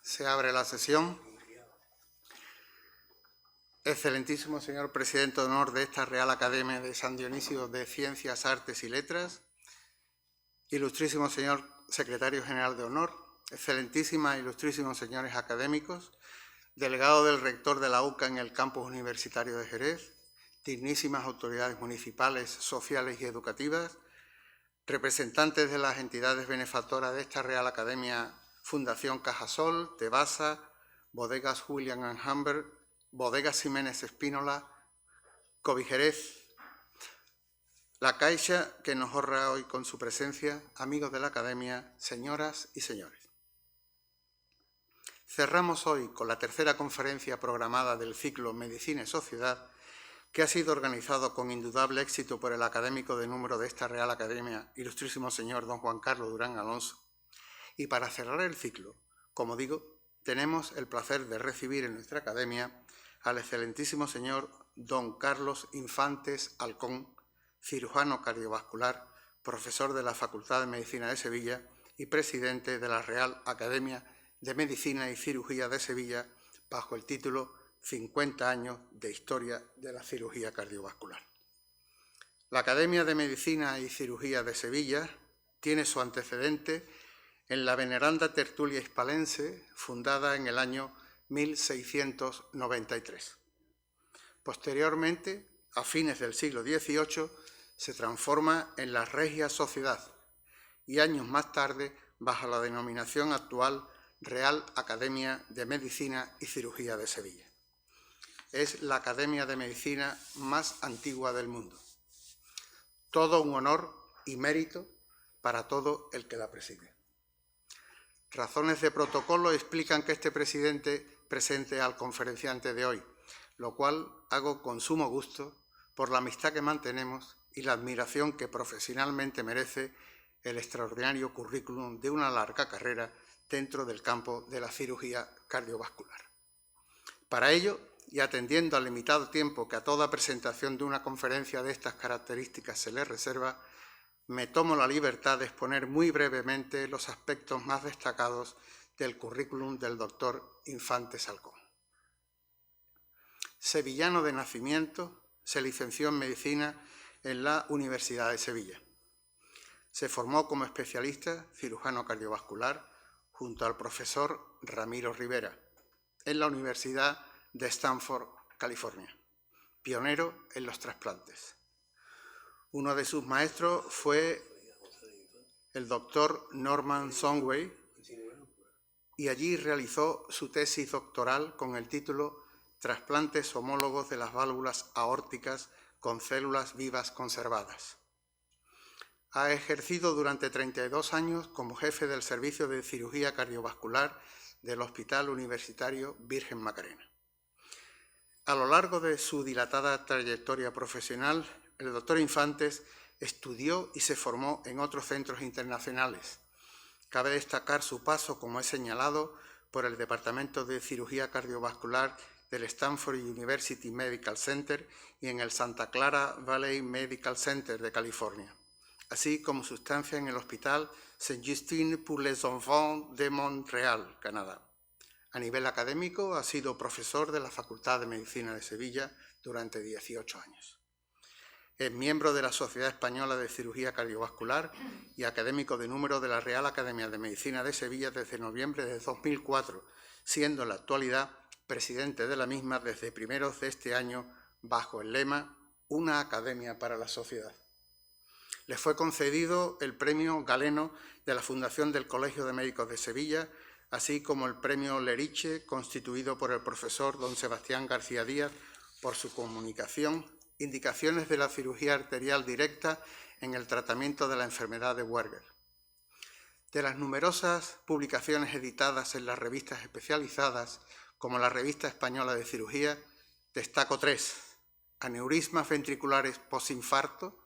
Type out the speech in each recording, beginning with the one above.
Se abre la sesión. Excelentísimo señor Presidente de Honor de esta Real Academia de San Dionisio de Ciencias, Artes y Letras, ilustrísimo señor Secretario General de Honor, excelentísimas e ilustrísimos señores académicos, delegado del rector de la UCA en el campus universitario de Jerez, dignísimas autoridades municipales, sociales y educativas, representantes de las entidades benefactoras de esta Real Academia, Fundación Cajasol, Tebasa, Bodegas William & Humbert, Bodegas Jiménez Espínola, Covijerez, La Caixa, que nos honra hoy con su presencia, amigos de la Academia, señoras y señores. Cerramos hoy con la tercera conferencia programada del ciclo Medicina y Sociedad, que ha sido organizado con indudable éxito por el académico de número de esta Real Academia, ilustrísimo señor don Juan Carlos Durán Alonso. Y para cerrar el ciclo, como digo, tenemos el placer de recibir en nuestra academia al excelentísimo señor don Carlos Infantes Alcón, cirujano cardiovascular, profesor de la Facultad de Medicina de Sevilla y presidente de la Real Academia de Medicina y Cirugía de Sevilla, bajo el título 50 años de historia de la cirugía cardiovascular. La Academia de Medicina y Cirugía de Sevilla tiene su antecedente en la veneranda tertulia hispalense, fundada en el año 1693. Posteriormente, a fines del siglo XVIII, se transforma en la Regia Sociedad y años más tarde, bajo la denominación actual Real Academia de Medicina y Cirugía de Sevilla. Es la academia de medicina más antigua del mundo. Todo un honor y mérito para todo el que la preside. Razones de protocolo explican que este presidente presente al conferenciante de hoy, lo cual hago con sumo gusto por la amistad que mantenemos y la admiración que profesionalmente merece el extraordinario currículum de una larga carrera dentro del campo de la cirugía cardiovascular. Para ello, y atendiendo al limitado tiempo que a toda presentación de una conferencia de estas características se le reserva, me tomo la libertad de exponer muy brevemente los aspectos más destacados del currículum del doctor Infantes Alcón. Sevillano de nacimiento, se licenció en Medicina en la Universidad de Sevilla. Se formó como especialista cirujano cardiovascular junto al profesor Ramiro Rivera en la Universidad de Stanford, California, pionero en los trasplantes. Uno de sus maestros fue el doctor Norman Songway y allí realizó su tesis doctoral con el título Trasplantes homólogos de las válvulas aórticas con células vivas conservadas. Ha ejercido durante 32 años como jefe del Servicio de Cirugía Cardiovascular del Hospital Universitario Virgen Macarena. A lo largo de su dilatada trayectoria profesional, el doctor Infantes estudió y se formó en otros centros internacionales. Cabe destacar su paso, como he señalado, por el Departamento de Cirugía Cardiovascular del Stanford University Medical Center y en el Santa Clara Valley Medical Center de California, así como su estancia en el Hospital Saint-Justine pour les Enfants de Montreal, Canadá. A nivel académico, ha sido profesor de la Facultad de Medicina de Sevilla durante 18 años. Es miembro de la Sociedad Española de Cirugía Cardiovascular y académico de número de la Real Academia de Medicina de Sevilla desde noviembre de 2004, siendo en la actualidad presidente de la misma desde primeros de este año bajo el lema Una Academia para la Sociedad. Le fue concedido el Premio Galeno de la Fundación del Colegio de Médicos de Sevilla, así como el Premio Leriche, constituido por el profesor don Sebastián García Díaz por su comunicación, Indicaciones de la cirugía arterial directa en el tratamiento de la enfermedad de Weber. De las numerosas publicaciones editadas en las revistas especializadas, como la Revista Española de Cirugía, destaco 3: Aneurismas ventriculares postinfarto,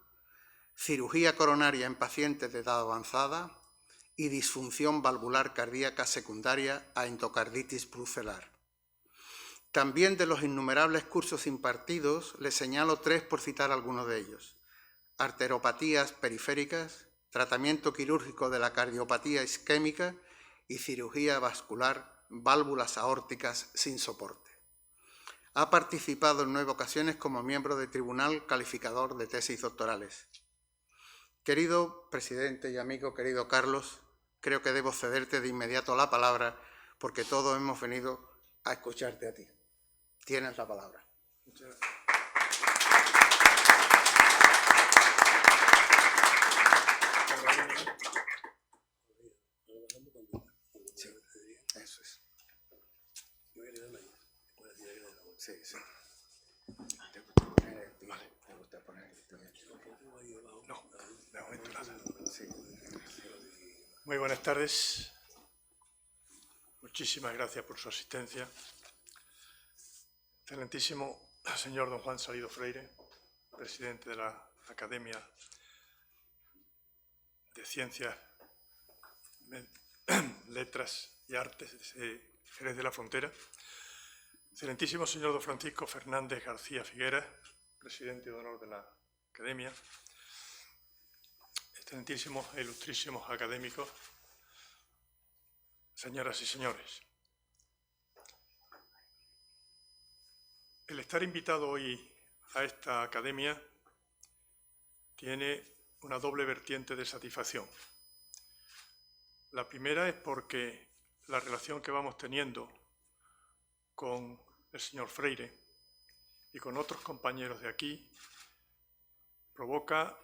Cirugía coronaria en pacientes de edad avanzada y disfunción valvular cardíaca secundaria a endocarditis brucelar. También de los innumerables cursos impartidos, les señalo 3 por citar algunos de ellos: arteropatías periféricas, tratamiento quirúrgico de la cardiopatía isquémica y cirugía vascular válvulas aórticas sin soporte. Ha participado en 9 ocasiones como miembro del Tribunal Calificador de Tesis Doctorales. Querido presidente y amigo, querido Carlos, creo que debo cederte de inmediato la palabra porque todos hemos venido a escucharte a ti. Tienes la palabra. Muchas gracias. Sí, eso es. Sí, sí. Vale. ¿Te gusta poner esto? No, de momento nada. Sí. Muy buenas tardes. Muchísimas gracias por su asistencia. Excelentísimo señor don Juan Salido Freire, presidente de la Academia de Ciencias, Letras y Artes de Jerez de la Frontera. Excelentísimo señor don Francisco Fernández García Figueras, presidente de honor de la Academia. Excelentísimos e ilustrísimos académicos, señoras y señores. El estar invitado hoy a esta academia tiene una doble vertiente de satisfacción. La primera es porque la relación que vamos teniendo con el señor Freire y con otros compañeros de aquí provoca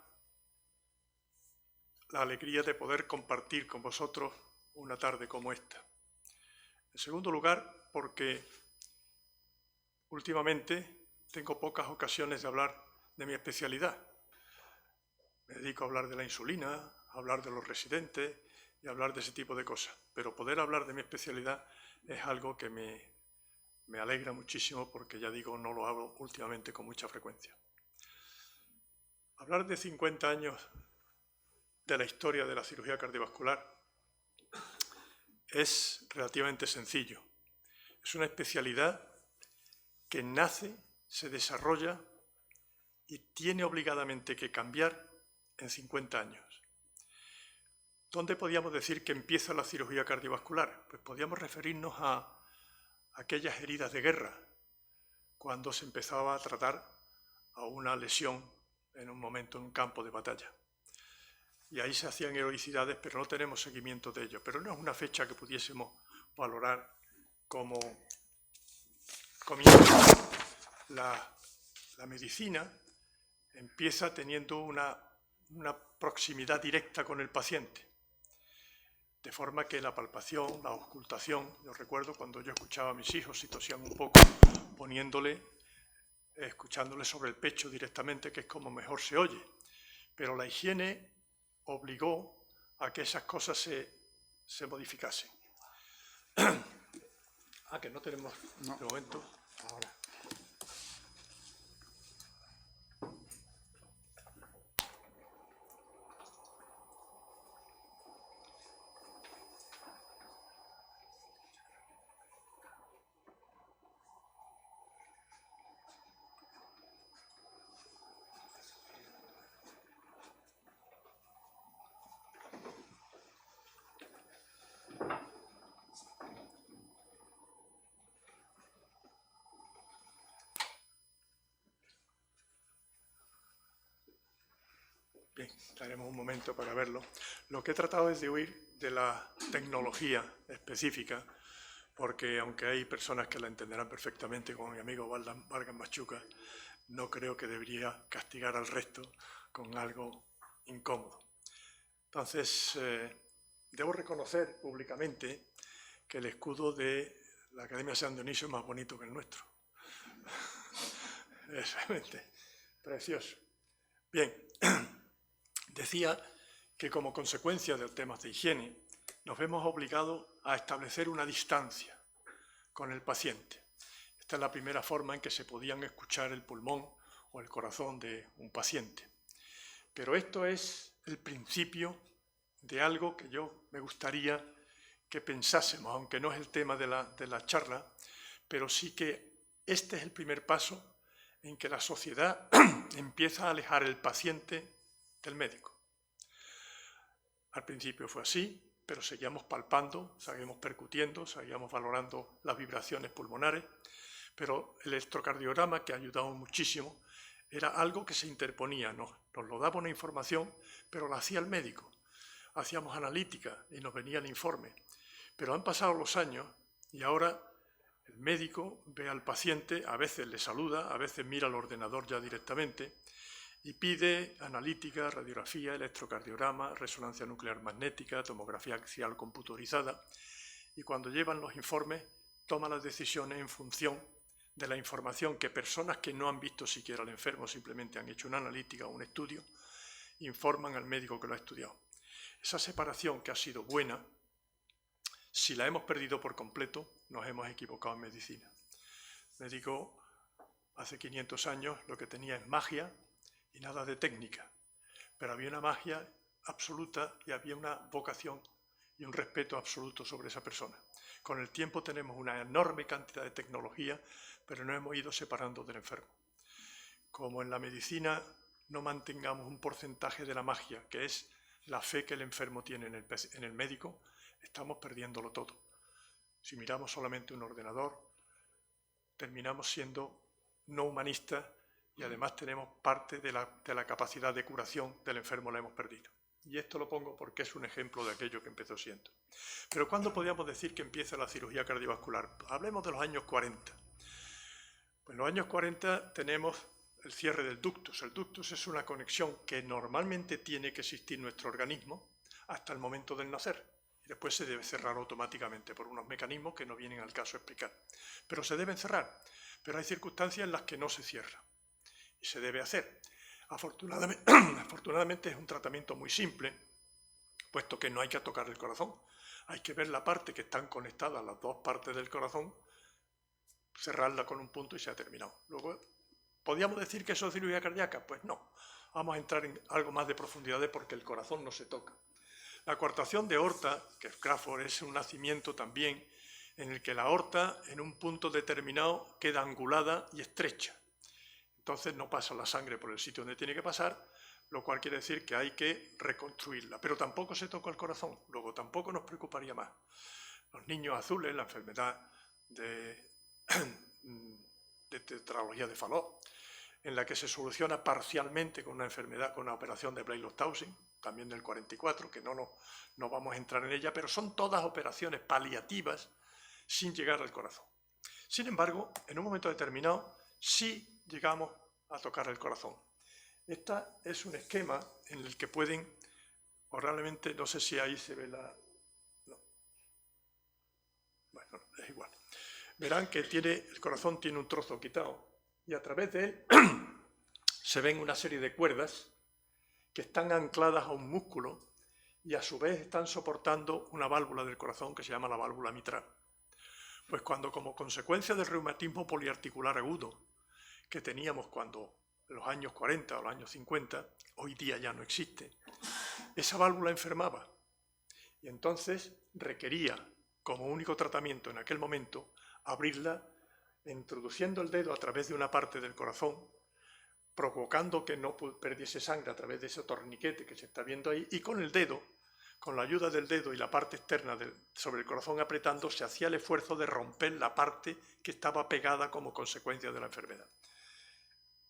la alegría de poder compartir con vosotros una tarde como esta. En segundo lugar, porque últimamente tengo pocas ocasiones de hablar de mi especialidad. Me dedico a hablar de la insulina, a hablar de los residentes y a hablar de ese tipo de cosas. Pero poder hablar de mi especialidad es algo que me alegra muchísimo porque, ya digo, no lo hago últimamente con mucha frecuencia. Hablar de 50 años de la historia de la cirugía cardiovascular es relativamente sencillo. Es una especialidad que nace, se desarrolla y tiene obligadamente que cambiar en 50 años. ¿Dónde podíamos decir que empieza la cirugía cardiovascular? Pues podíamos referirnos a aquellas heridas de guerra, cuando se empezaba a tratar a una lesión en un momento en un campo de batalla. Y ahí se hacían heroicidades, pero no tenemos seguimiento de ello. Pero no es una fecha que pudiésemos valorar como comienzo. La medicina empieza teniendo una proximidad directa con el paciente, de forma que la palpación, la auscultación, yo recuerdo cuando yo escuchaba a mis hijos si tosían un poco, escuchándole sobre el pecho directamente, que es como mejor se oye. Pero la higiene obligó a que esas cosas se modificasen. Que no tenemos de momento. Ahora. Bien, daremos un momento para verlo. Lo que he tratado es de huir de la tecnología específica, porque aunque hay personas que la entenderán perfectamente, como mi amigo Vargas Machuca, no creo que debería castigar al resto con algo incómodo. Entonces, debo reconocer públicamente que el escudo de la Academia San Dionisio es más bonito que el nuestro. Es realmente precioso. Bien. Decía que como consecuencia de temas de higiene nos vemos obligados a establecer una distancia con el paciente. Esta es la primera forma en que se podían escuchar el pulmón o el corazón de un paciente. Pero esto es el principio de algo que yo me gustaría que pensásemos, aunque no es el tema de la charla, pero sí que este es el primer paso en que la sociedad empieza a alejar el paciente del médico. Al principio fue así, pero seguíamos palpando, seguíamos percutiendo, seguíamos valorando las vibraciones pulmonares, pero el electrocardiograma, que ha ayudado muchísimo, era algo que se interponía, nos lo daba una información, pero la hacía el médico. Hacíamos analítica y nos venía el informe. Pero han pasado los años y ahora el médico ve al paciente, a veces le saluda, a veces mira al ordenador ya directamente y pide analítica, radiografía, electrocardiograma, resonancia nuclear magnética, tomografía axial computarizada, y cuando llevan los informes toma las decisiones en función de la información que personas que no han visto siquiera al enfermo, simplemente han hecho una analítica o un estudio, informan al médico que lo ha estudiado. Esa separación, que ha sido buena, si la hemos perdido por completo, nos hemos equivocado en medicina. El médico hace 500 años lo que tenía es magia y nada de técnica, pero había una magia absoluta y había una vocación y un respeto absoluto sobre esa persona. Con el tiempo tenemos una enorme cantidad de tecnología, pero nos hemos ido separando del enfermo. Como en la medicina no mantengamos un porcentaje de la magia, que es la fe que el enfermo tiene en el médico, estamos perdiéndolo todo. Si miramos solamente un ordenador, terminamos siendo no humanistas y además tenemos parte de la capacidad de curación del enfermo, la hemos perdido. Y esto lo pongo porque es un ejemplo de aquello que empezó siendo. Pero ¿cuándo podríamos decir que empieza la cirugía cardiovascular? Hablemos de los años 40. Pues en los años 40 tenemos el cierre del ductus. El ductus es una conexión que normalmente tiene que existir en nuestro organismo hasta el momento del nacer. Y después se debe cerrar automáticamente por unos mecanismos que no vienen al caso explicar. Pero se deben cerrar. Pero hay circunstancias en las que no se cierra. Y se debe hacer. Afortunadamente es un tratamiento muy simple, puesto que no hay que tocar el corazón. Hay que ver la parte que están conectadas, las dos partes del corazón, cerrarla con un punto y se ha terminado. Luego, ¿podríamos decir que eso es cirugía cardíaca? Pues no. Vamos a entrar en algo más de profundidad porque el corazón no se toca. La coartación de aorta, que es Crawford, es un nacimiento también en el que la aorta en un punto determinado queda angulada y estrecha. Entonces no pasa la sangre por el sitio donde tiene que pasar, lo cual quiere decir que hay que reconstruirla. Pero tampoco se toca el corazón, luego tampoco nos preocuparía más. Los niños azules, la enfermedad de tetralogía de Fallot, en la que se soluciona parcialmente con una enfermedad, con una operación de Blalock-Taussig, también del 44, que no vamos a entrar en ella, pero son todas operaciones paliativas sin llegar al corazón. Sin embargo, en un momento determinado, sí llegamos a tocar el corazón. Este es un esquema en el que pueden, probablemente, no sé si ahí se ve la... No. Bueno, es igual. Verán que el corazón tiene un trozo quitado y a través de él se ven una serie de cuerdas que están ancladas a un músculo y a su vez están soportando una válvula del corazón que se llama la válvula mitral. Pues cuando, como consecuencia del reumatismo poliarticular agudo que teníamos cuando en los años 40 o los años 50, hoy día ya no existe, esa válvula enfermaba y entonces requería, como único tratamiento en aquel momento, abrirla introduciendo el dedo a través de una parte del corazón, provocando que no perdiese sangre a través de ese torniquete que se está viendo ahí, y con el dedo, con la ayuda del dedo y la parte externa sobre el corazón apretando, se hacía el esfuerzo de romper la parte que estaba pegada como consecuencia de la enfermedad.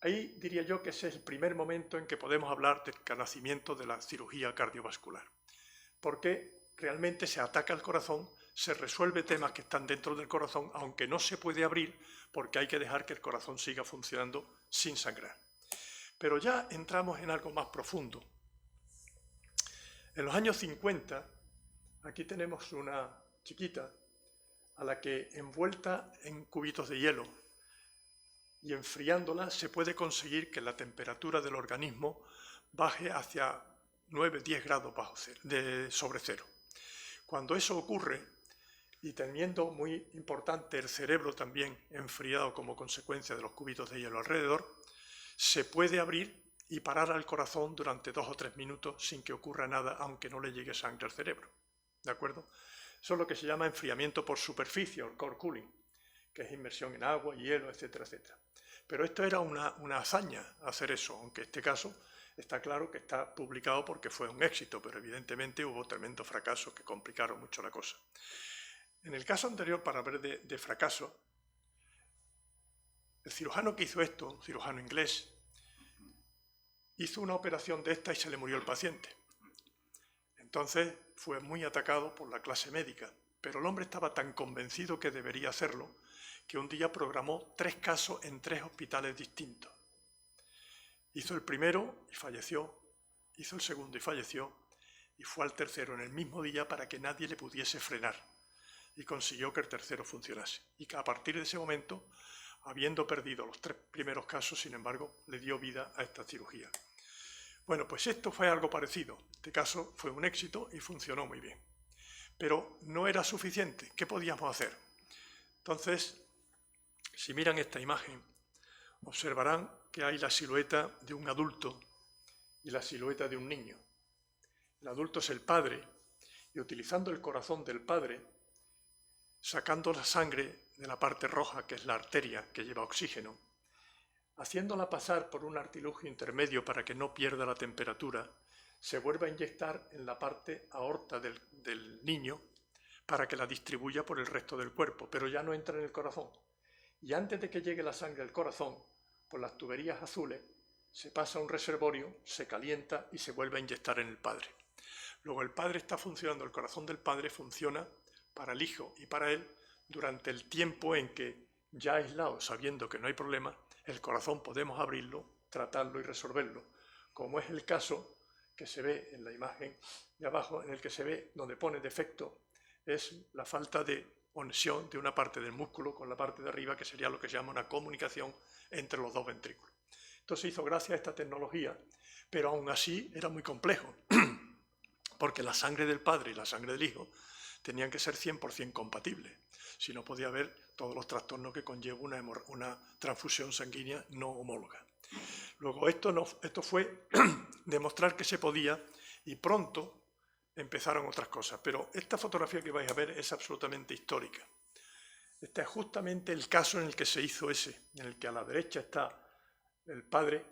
Ahí diría yo que ese es el primer momento en que podemos hablar del nacimiento de la cirugía cardiovascular, porque realmente se ataca el corazón, se resuelve temas que están dentro del corazón, aunque no se puede abrir porque hay que dejar que el corazón siga funcionando sin sangrar. Pero ya entramos en algo más profundo. En los años 50, aquí tenemos una chiquita a la que, envuelta en cubitos de hielo y enfriándola, se puede conseguir que la temperatura del organismo baje hacia 9-10 grados sobre cero. Cuando eso ocurre, y teniendo muy importante el cerebro también enfriado como consecuencia de los cubitos de hielo alrededor, se puede abrir y parar al corazón durante 2 o 3 minutos sin que ocurra nada, aunque no le llegue sangre al cerebro. ¿De acuerdo? Eso es lo que se llama enfriamiento por superficie, o core cooling, que es inmersión en agua, hielo, etcétera, etcétera. Pero esto era una hazaña hacer eso, aunque en este caso está claro que está publicado porque fue un éxito, pero evidentemente hubo tremendos fracasos que complicaron mucho la cosa. En el caso anterior, para ver de fracaso, el cirujano que hizo esto, un cirujano inglés, hizo una operación de esta y se le murió el paciente. Entonces fue muy atacado por la clase médica, pero el hombre estaba tan convencido que debería hacerlo que un día programó 3 casos en 3 hospitales distintos. Hizo el primero y falleció, hizo el segundo y falleció, y fue al tercero en el mismo día para que nadie le pudiese frenar, y consiguió que el tercero funcionase. Y que a partir de ese momento, habiendo perdido los 3 primeros casos, sin embargo, le dio vida a esta cirugía. Bueno, pues esto fue algo parecido. Este caso fue un éxito y funcionó muy bien. Pero no era suficiente. ¿Qué podíamos hacer? Entonces, si miran esta imagen, observarán que hay la silueta de un adulto y la silueta de un niño. El adulto es el padre, y utilizando el corazón del padre, sacando la sangre de la parte roja, que es la arteria que lleva oxígeno, haciéndola pasar por un artilugio intermedio para que no pierda la temperatura, se vuelve a inyectar en la parte aorta del niño para que la distribuya por el resto del cuerpo, pero ya no entra en el corazón. Y antes de que llegue la sangre al corazón, por las tuberías azules, se pasa a un reservorio, se calienta y se vuelve a inyectar en el padre. Luego el padre está funcionando, el corazón del padre funciona para el hijo y para él durante el tiempo en que, ya aislado, sabiendo que no hay problema, el corazón podemos abrirlo, tratarlo y resolverlo, como es el caso que se ve en la imagen de abajo, en el que se ve donde pone defecto, es la falta de conexión de una parte del músculo con la parte de arriba, que sería lo que se llama una comunicación entre los 2 ventrículos. Esto se hizo gracias a esta tecnología, pero aún así era muy complejo, porque la sangre del padre y la sangre del hijo tenían que ser 100% compatibles, si no podía haber todos los trastornos que conlleva una transfusión sanguínea no homóloga. Luego esto fue demostrar que se podía, y pronto empezaron otras cosas, pero esta fotografía que vais a ver es absolutamente histórica. Este es justamente el caso en el que se hizo ese, en el que a la derecha está el padre,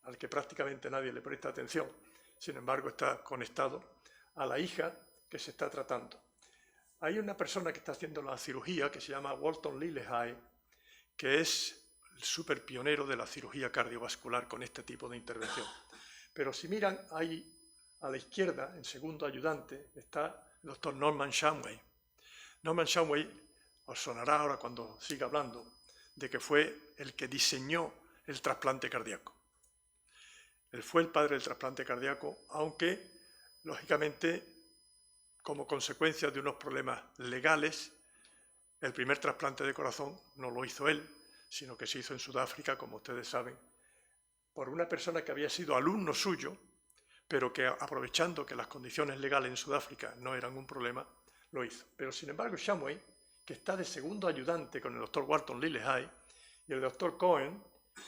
al que prácticamente nadie le presta atención, sin embargo está conectado a la hija que se está tratando. Hay una persona que está haciendo la cirugía que se llama Walton Lillehei, que es el súper pionero de la cirugía cardiovascular con este tipo de intervención. Pero si miran, ahí a la izquierda, en segundo ayudante, está el doctor Norman Shumway. Norman Shumway, os sonará ahora cuando siga hablando, de que fue el que diseñó el trasplante cardíaco. Él fue el padre del trasplante cardíaco, aunque, lógicamente, como consecuencia de unos problemas legales, el primer trasplante de corazón no lo hizo él, sino que se hizo en Sudáfrica, como ustedes saben, por una persona que había sido alumno suyo, pero que aprovechando que las condiciones legales en Sudáfrica no eran un problema, lo hizo. Pero sin embargo, Shumway, que está de segundo ayudante con el doctor Walton Lillehei, y el doctor Cohen,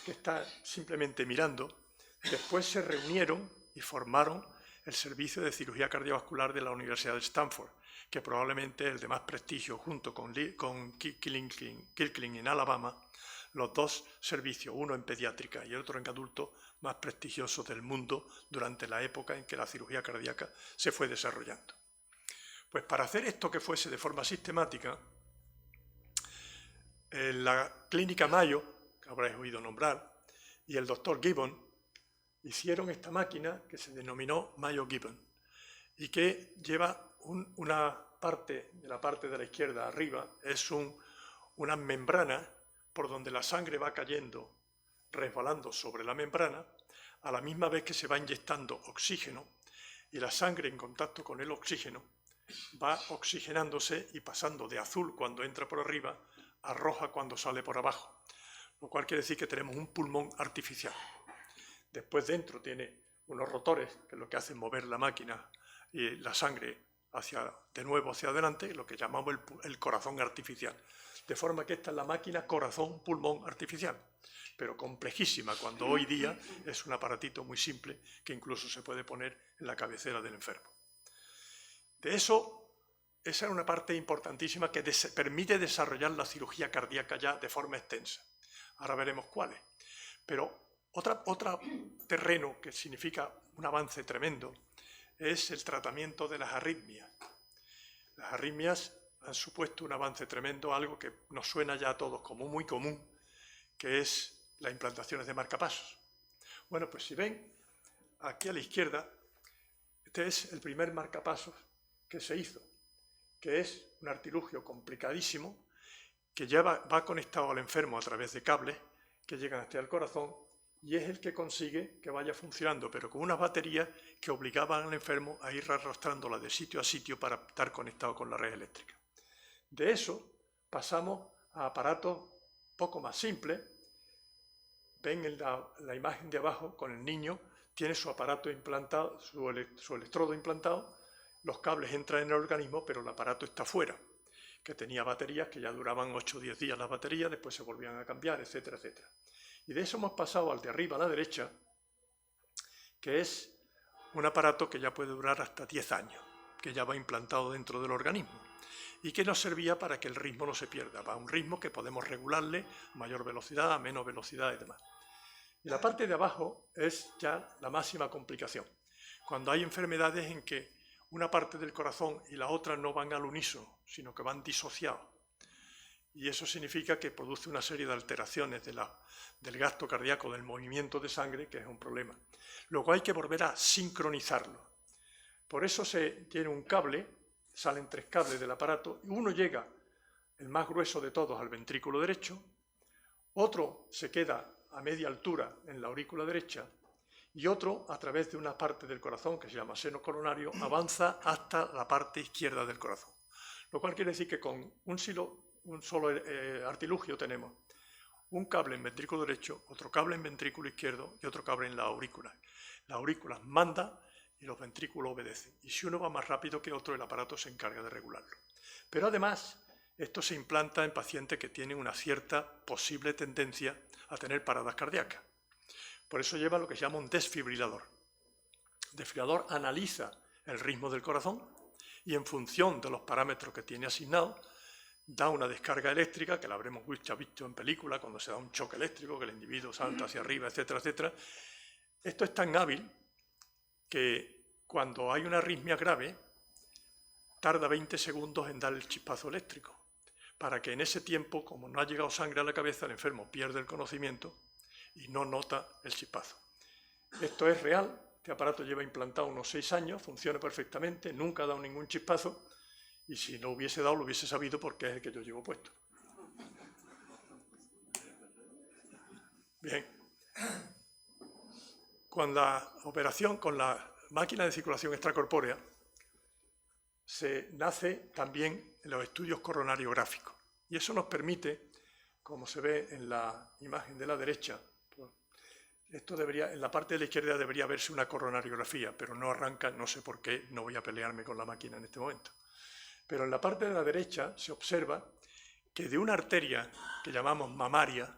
que está simplemente mirando, después se reunieron y formaron el Servicio de Cirugía Cardiovascular de la Universidad de Stanford, que probablemente es el de más prestigio, junto con Kirkland en Alabama, los 2 servicios, uno en pediátrica y el otro en adulto, más prestigiosos del mundo durante la época en que la cirugía cardíaca se fue desarrollando. Pues para hacer esto que fuese de forma sistemática, en la clínica Mayo, que habréis oído nombrar, y el doctor Gibbon, hicieron esta máquina que se denominó Mayo Gibbon y que lleva una parte de la izquierda arriba, es una membrana por donde la sangre va cayendo, resbalando sobre la membrana, a la misma vez que se va inyectando oxígeno, y la sangre en contacto con el oxígeno va oxigenándose y pasando de azul cuando entra por arriba a roja cuando sale por abajo, lo cual quiere decir que tenemos un pulmón artificial. Después dentro tiene unos rotores que lo que hacen mover la máquina y la sangre de nuevo hacia adelante, lo que llamamos el corazón artificial. De forma que esta es la máquina corazón-pulmón artificial, pero complejísima, cuando hoy día es un aparatito muy simple que incluso se puede poner en la cabecera del enfermo. De eso, esa es una parte importantísima que permite desarrollar la cirugía cardíaca ya de forma extensa. Ahora veremos cuáles. Pero Otro terreno que significa un avance tremendo es el tratamiento de las arritmias. Las arritmias han supuesto un avance tremendo, algo que nos suena ya a todos como muy común, que es las implantaciones de marcapasos. Bueno, pues si ven, aquí a la izquierda, este es el primer marcapasos que se hizo, que es un artilugio complicadísimo que va conectado al enfermo a través de cables que llegan hasta el corazón y es el que consigue que vaya funcionando, pero con unas baterías que obligaban al enfermo a ir arrastrándola de sitio a sitio para estar conectado con la red eléctrica. De eso pasamos a aparatos poco más simples. Ven en la imagen de abajo con el niño, tiene su aparato implantado, su electrodo implantado, los cables entran en el organismo, pero el aparato está fuera, que tenía baterías que ya duraban 8 o 10 días las baterías, después se volvían a cambiar, etcétera, etcétera. Y de eso hemos pasado al de arriba a la derecha, que es un aparato que ya puede durar hasta 10 años, que ya va implantado dentro del organismo y que nos servía para que el ritmo no se pierda, va a un ritmo que podemos regularle a mayor velocidad, a menos velocidad y demás. Y la parte de abajo es ya la máxima complicación, cuando hay enfermedades en que una parte del corazón y la otra no van al unísono, sino que van disociados. Y eso significa que produce una serie de alteraciones del gasto cardíaco, del movimiento de sangre, que es un problema. Luego hay que volver a sincronizarlo. Por eso se tiene un cable, salen 3 cables del aparato, y uno llega, el más grueso de todos, al ventrículo derecho, otro se queda a media altura en la aurícula derecha, y otro, a través de una parte del corazón, que se llama seno coronario, avanza hasta la parte izquierda del corazón. Lo cual quiere decir que con un solo artilugio tenemos un cable en ventrículo derecho, otro cable en ventrículo izquierdo y otro cable en la aurícula. La aurícula manda y los ventrículos obedecen. Y si uno va más rápido que otro, el aparato se encarga de regularlo. Pero además, esto se implanta en pacientes que tienen una cierta posible tendencia a tener paradas cardíacas. Por eso lleva lo que se llama un desfibrilador. El desfibrilador analiza el ritmo del corazón y en función de los parámetros que tiene asignados, da una descarga eléctrica, que la habremos visto en película, cuando se da un choque eléctrico, que el individuo salta hacia arriba, etcétera, etcétera. Esto es tan hábil que cuando hay una arritmia grave, tarda 20 segundos en dar el chispazo eléctrico, para que en ese tiempo, como no ha llegado sangre a la cabeza, el enfermo pierde el conocimiento y no nota el chispazo. Esto es real, este aparato lleva implantado unos 6 años, funciona perfectamente, nunca ha dado ningún chispazo, y si no hubiese dado, lo hubiese sabido porque es el que yo llevo puesto. Bien. Con la operación, con la máquina de circulación extracorpórea, se nace también en los estudios coronariográficos. Y eso nos permite, como se ve en la imagen de la derecha, esto debería, en la parte de la izquierda debería verse una coronariografía, pero no arranca, no sé por qué, no voy a pelearme con la máquina en este momento. Pero en la parte de la derecha se observa que de una arteria que llamamos mamaria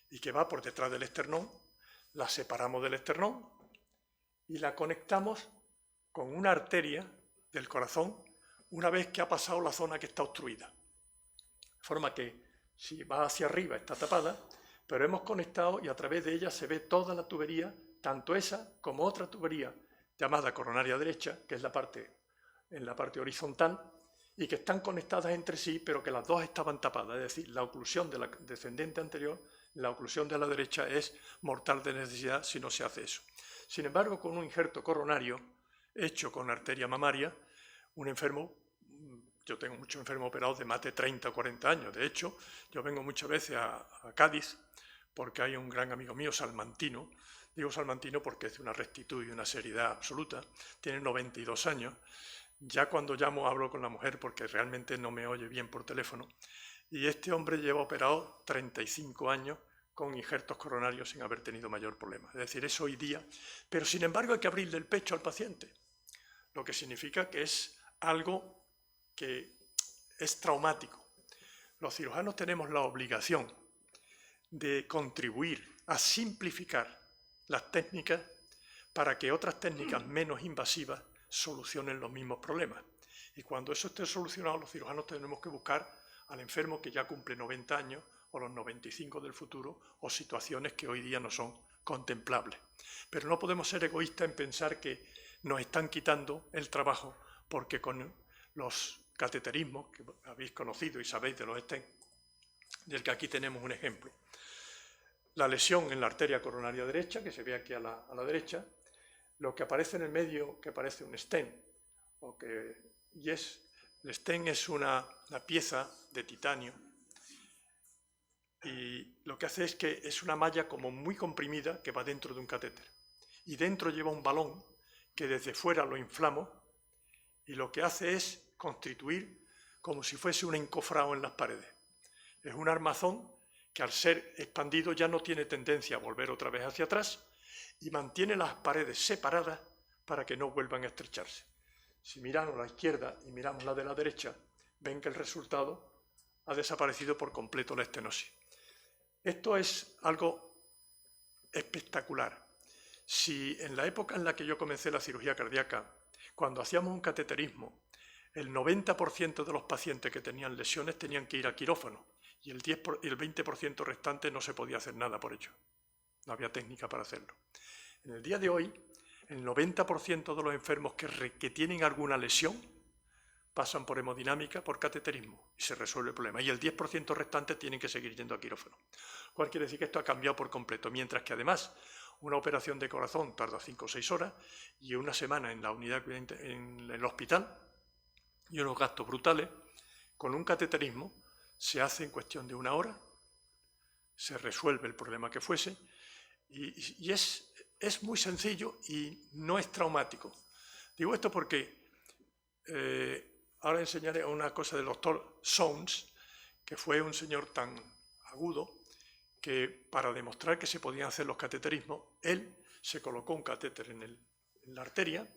y que va por detrás del esternón, la separamos del esternón y la conectamos con una arteria del corazón una vez que ha pasado la zona que está obstruida. De forma que si va hacia arriba está tapada, pero hemos conectado y a través de ella se ve toda la tubería, tanto esa como otra tubería llamada coronaria derecha, que es en la parte horizontal, y que están conectadas entre sí, pero que las dos estaban tapadas. Es decir, la oclusión de la descendente anterior, la oclusión de la derecha es mortal de necesidad si no se hace eso. Sin embargo, con un injerto coronario hecho con arteria mamaria, un enfermo, yo tengo muchos enfermos operados de más de 30 o 40 años. De hecho, yo vengo muchas veces a Cádiz porque hay un gran amigo mío, salmantino. Digo salmantino porque es de una rectitud y una seriedad absoluta. Tiene 92 años. Ya cuando llamo hablo con la mujer porque realmente no me oye bien por teléfono. Y este hombre lleva operado 35 años con injertos coronarios sin haber tenido mayor problema. Es decir, es hoy día. Pero sin embargo hay que abrirle el pecho al paciente. Lo que significa que es algo que es traumático. Los cirujanos tenemos la obligación de contribuir a simplificar las técnicas para que otras técnicas menos invasivas solucionen los mismos problemas. Y cuando eso esté solucionado, los cirujanos tenemos que buscar al enfermo que ya cumple 90 años o los 95 del futuro, o situaciones que hoy día no son contemplables. Pero no podemos ser egoístas en pensar que nos están quitando el trabajo, porque con los cateterismos que habéis conocido y sabéis de los STEM, del que aquí tenemos un ejemplo. La lesión en la arteria coronaria derecha, que se ve aquí a la derecha, lo que aparece en el medio, que parece un stent, el stent es una pieza de titanio, y lo que hace es que es una malla como muy comprimida que va dentro de un catéter. Y dentro lleva un balón que desde fuera lo inflamos y lo que hace es constituir como si fuese un encofrado en las paredes. Es un armazón que al ser expandido ya no tiene tendencia a volver otra vez hacia atrás y mantiene las paredes separadas para que no vuelvan a estrecharse. Si miramos la izquierda y miramos la de la derecha, ven que el resultado ha desaparecido por completo la estenosis. Esto es algo espectacular. Si en la época en la que yo comencé la cirugía cardíaca, cuando hacíamos un cateterismo, el 90% de los pacientes que tenían lesiones tenían que ir a quirófano y el 20% restante no se podía hacer nada por ello. No había técnica para hacerlo. En el día de hoy, el 90% de los enfermos que tienen alguna lesión pasan por hemodinámica, por cateterismo y se resuelve el problema. Y el 10% restante tienen que seguir yendo a quirófano. Lo cual quiere decir que esto ha cambiado por completo, mientras que además una operación de corazón tarda 5 o 6 horas y una semana en la unidad en el hospital y unos gastos brutales. Con un cateterismo se hace en cuestión de 1 hora, se resuelve el problema que fuese y es muy sencillo y no es traumático. Digo esto porque ahora enseñaré una cosa del doctor Soames, que fue un señor tan agudo que para demostrar que se podían hacer los cateterismos, él se colocó un catéter en la arteria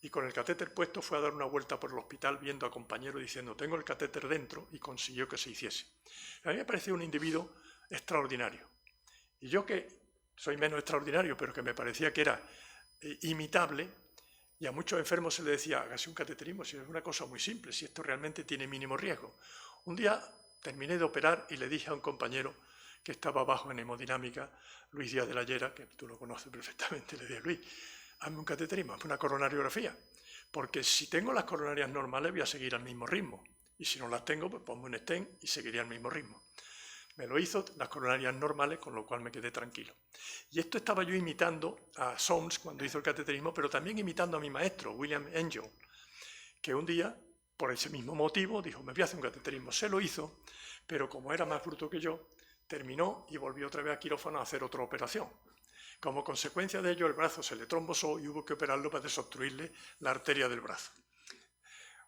y con el catéter puesto fue a dar una vuelta por el hospital viendo a compañeros diciendo tengo el catéter dentro y consiguió que se hiciese. A mí me parece un individuo extraordinario. Y yo que soy menos extraordinario, pero que me parecía que era imitable, y a muchos enfermos se les decía, hágase un cateterismo, si es una cosa muy simple, si esto realmente tiene mínimo riesgo. Un día terminé de operar y le dije a un compañero que estaba abajo en hemodinámica, Luis Díaz de la Llera, que tú lo conoces perfectamente, le dije, Luis, hazme un cateterismo, hazme una coronariografía, porque si tengo las coronarias normales voy a seguir al mismo ritmo, y si no las tengo, pues pongo un stent y seguiría al mismo ritmo. Me lo hizo las coronarias normales, con lo cual me quedé tranquilo. Y esto estaba yo imitando a Soames cuando hizo el cateterismo, pero también imitando a mi maestro, William Angel, que un día, por ese mismo motivo, dijo, me voy a hacer un cateterismo. Se lo hizo, pero como era más bruto que yo, terminó y volvió otra vez a quirófano a hacer otra operación. Como consecuencia de ello, el brazo se le trombosó y hubo que operarlo para desobstruirle la arteria del brazo.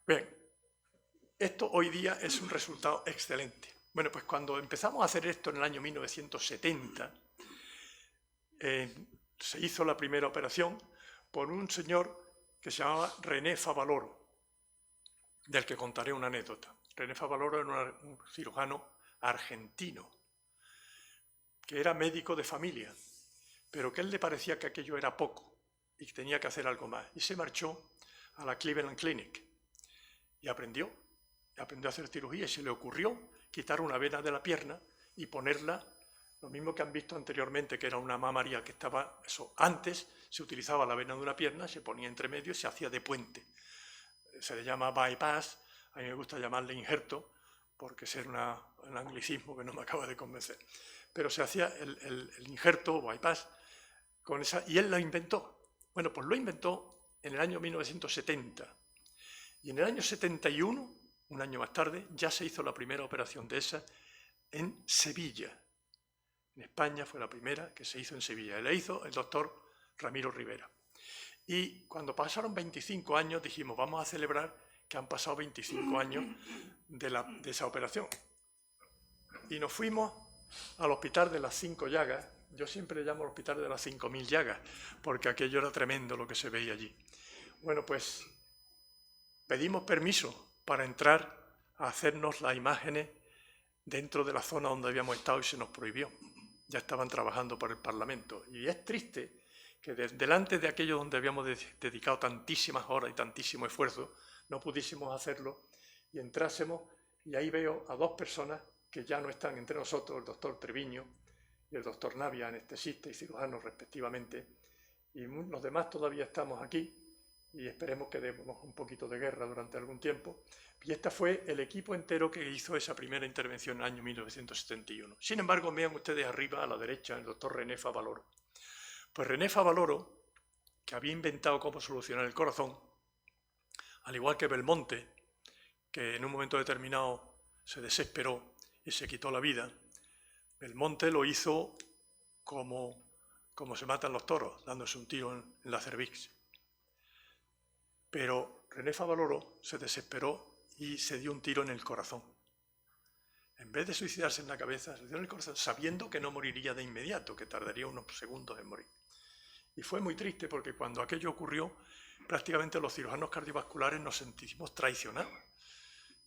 Bien, esto hoy día es un resultado excelente. Bueno, pues cuando empezamos a hacer esto en el año 1970, se hizo la primera operación por un señor que se llamaba René Favaloro, del que contaré una anécdota. René Favaloro era un cirujano argentino, que era médico de familia, pero que a él le parecía que aquello era poco y que tenía que hacer algo más. Y se marchó a la Cleveland Clinic y aprendió a hacer cirugía y se le ocurrió quitar una vena de la pierna y ponerla, lo mismo que han visto anteriormente, que era una mamaria que estaba, eso, antes se utilizaba la vena de una pierna, se ponía entre medio y se hacía de puente. Se le llama bypass, a mí me gusta llamarle injerto, porque es un anglicismo que no me acaba de convencer. Pero se hacía el injerto o bypass con esa, y él lo inventó. Bueno, pues lo inventó en el año 1970. Y en el año 71, un año más tarde, ya se hizo la primera operación de esa en Sevilla. En España fue la primera que se hizo en Sevilla. La hizo el doctor Ramiro Rivera. Y cuando pasaron 25 años dijimos, vamos a celebrar que han pasado 25 años de esa operación. Y nos fuimos al hospital de las 5 llagas. Yo siempre le llamo al hospital de las 5.000 llagas, porque aquello era tremendo lo que se veía allí. Bueno, pues pedimos permiso para entrar a hacernos las imágenes dentro de la zona donde habíamos estado y se nos prohibió. Ya estaban trabajando por el Parlamento. Y es triste que delante de aquello donde habíamos dedicado tantísimas horas y tantísimo esfuerzo, no pudiésemos hacerlo y entrásemos y ahí veo a 2 personas que ya no están entre nosotros, el doctor Treviño y el doctor Navia, anestesista y cirujano respectivamente, y los demás todavía estamos aquí y esperemos que demos un poquito de guerra durante algún tiempo. Y este fue el equipo entero que hizo esa primera intervención en el año 1971. Sin embargo, vean ustedes arriba a la derecha el doctor René Favaloro. Pues René Favaloro, que había inventado cómo solucionar el corazón, al igual que Belmonte, que en un momento determinado se desesperó y se quitó la vida, Belmonte lo hizo como se matan los toros, dándose un tiro en la cervix. Pero René Favaloro se desesperó y se dio un tiro en el corazón. En vez de suicidarse en la cabeza, se dio en el corazón, sabiendo que no moriría de inmediato, que tardaría unos segundos en morir. Y fue muy triste porque cuando aquello ocurrió, prácticamente los cirujanos cardiovasculares nos sentimos traicionados.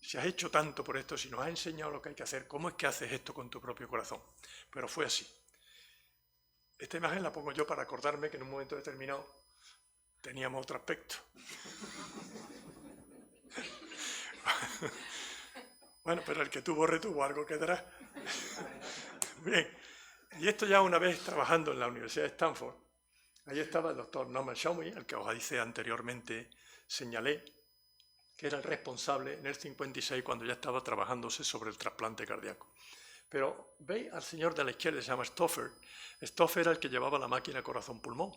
Si has hecho tanto por esto, si nos has enseñado lo que hay que hacer, ¿cómo es que haces esto con tu propio corazón? Pero fue así. Esta imagen la pongo yo para acordarme que en un momento determinado teníamos otro aspecto. Bueno, pero el que tuvo retuvo, algo quedará. Bien, y esto ya una vez trabajando en la Universidad de Stanford, ahí estaba el doctor Norman Shumway, al que os dice anteriormente señalé, que era el responsable en el 56 cuando ya estaba trabajándose sobre el trasplante cardíaco. Pero veis al señor de la izquierda, se llama Stoffer. Stoffer era el que llevaba la máquina corazón-pulmón.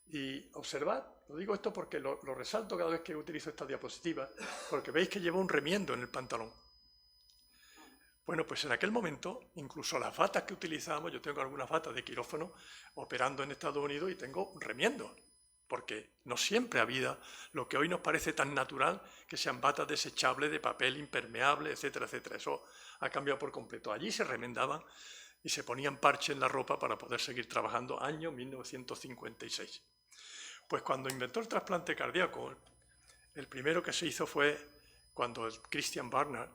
Y observad, lo digo esto porque lo resalto cada vez que utilizo esta diapositiva, porque veis que lleva un remiendo en el pantalón. Bueno, pues en aquel momento, incluso las batas que utilizábamos, yo tengo algunas batas de quirófano operando en Estados Unidos y tengo un remiendo, porque no siempre había lo que hoy nos parece tan natural, que sean batas desechables, de papel impermeable, etcétera, etcétera. Eso ha cambiado por completo. Allí se remendaban y se ponían parche en la ropa para poder seguir trabajando, año 1956. Pues cuando inventó el trasplante cardíaco, el primero que se hizo fue cuando el Christian Barnard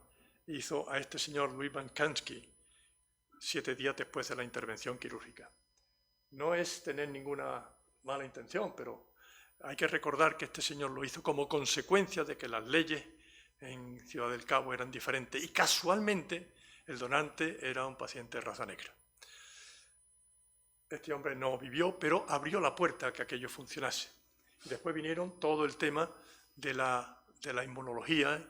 hizo a este señor Louis Van Kansky 7 días después de la intervención quirúrgica. No es tener ninguna mala intención, pero hay que recordar que este señor lo hizo como consecuencia de que las leyes en Ciudad del Cabo eran diferentes y casualmente el donante era un paciente de raza negra. Este hombre no vivió, pero abrió la puerta a que aquello funcionase. Y después vinieron todo el tema de la inmunología,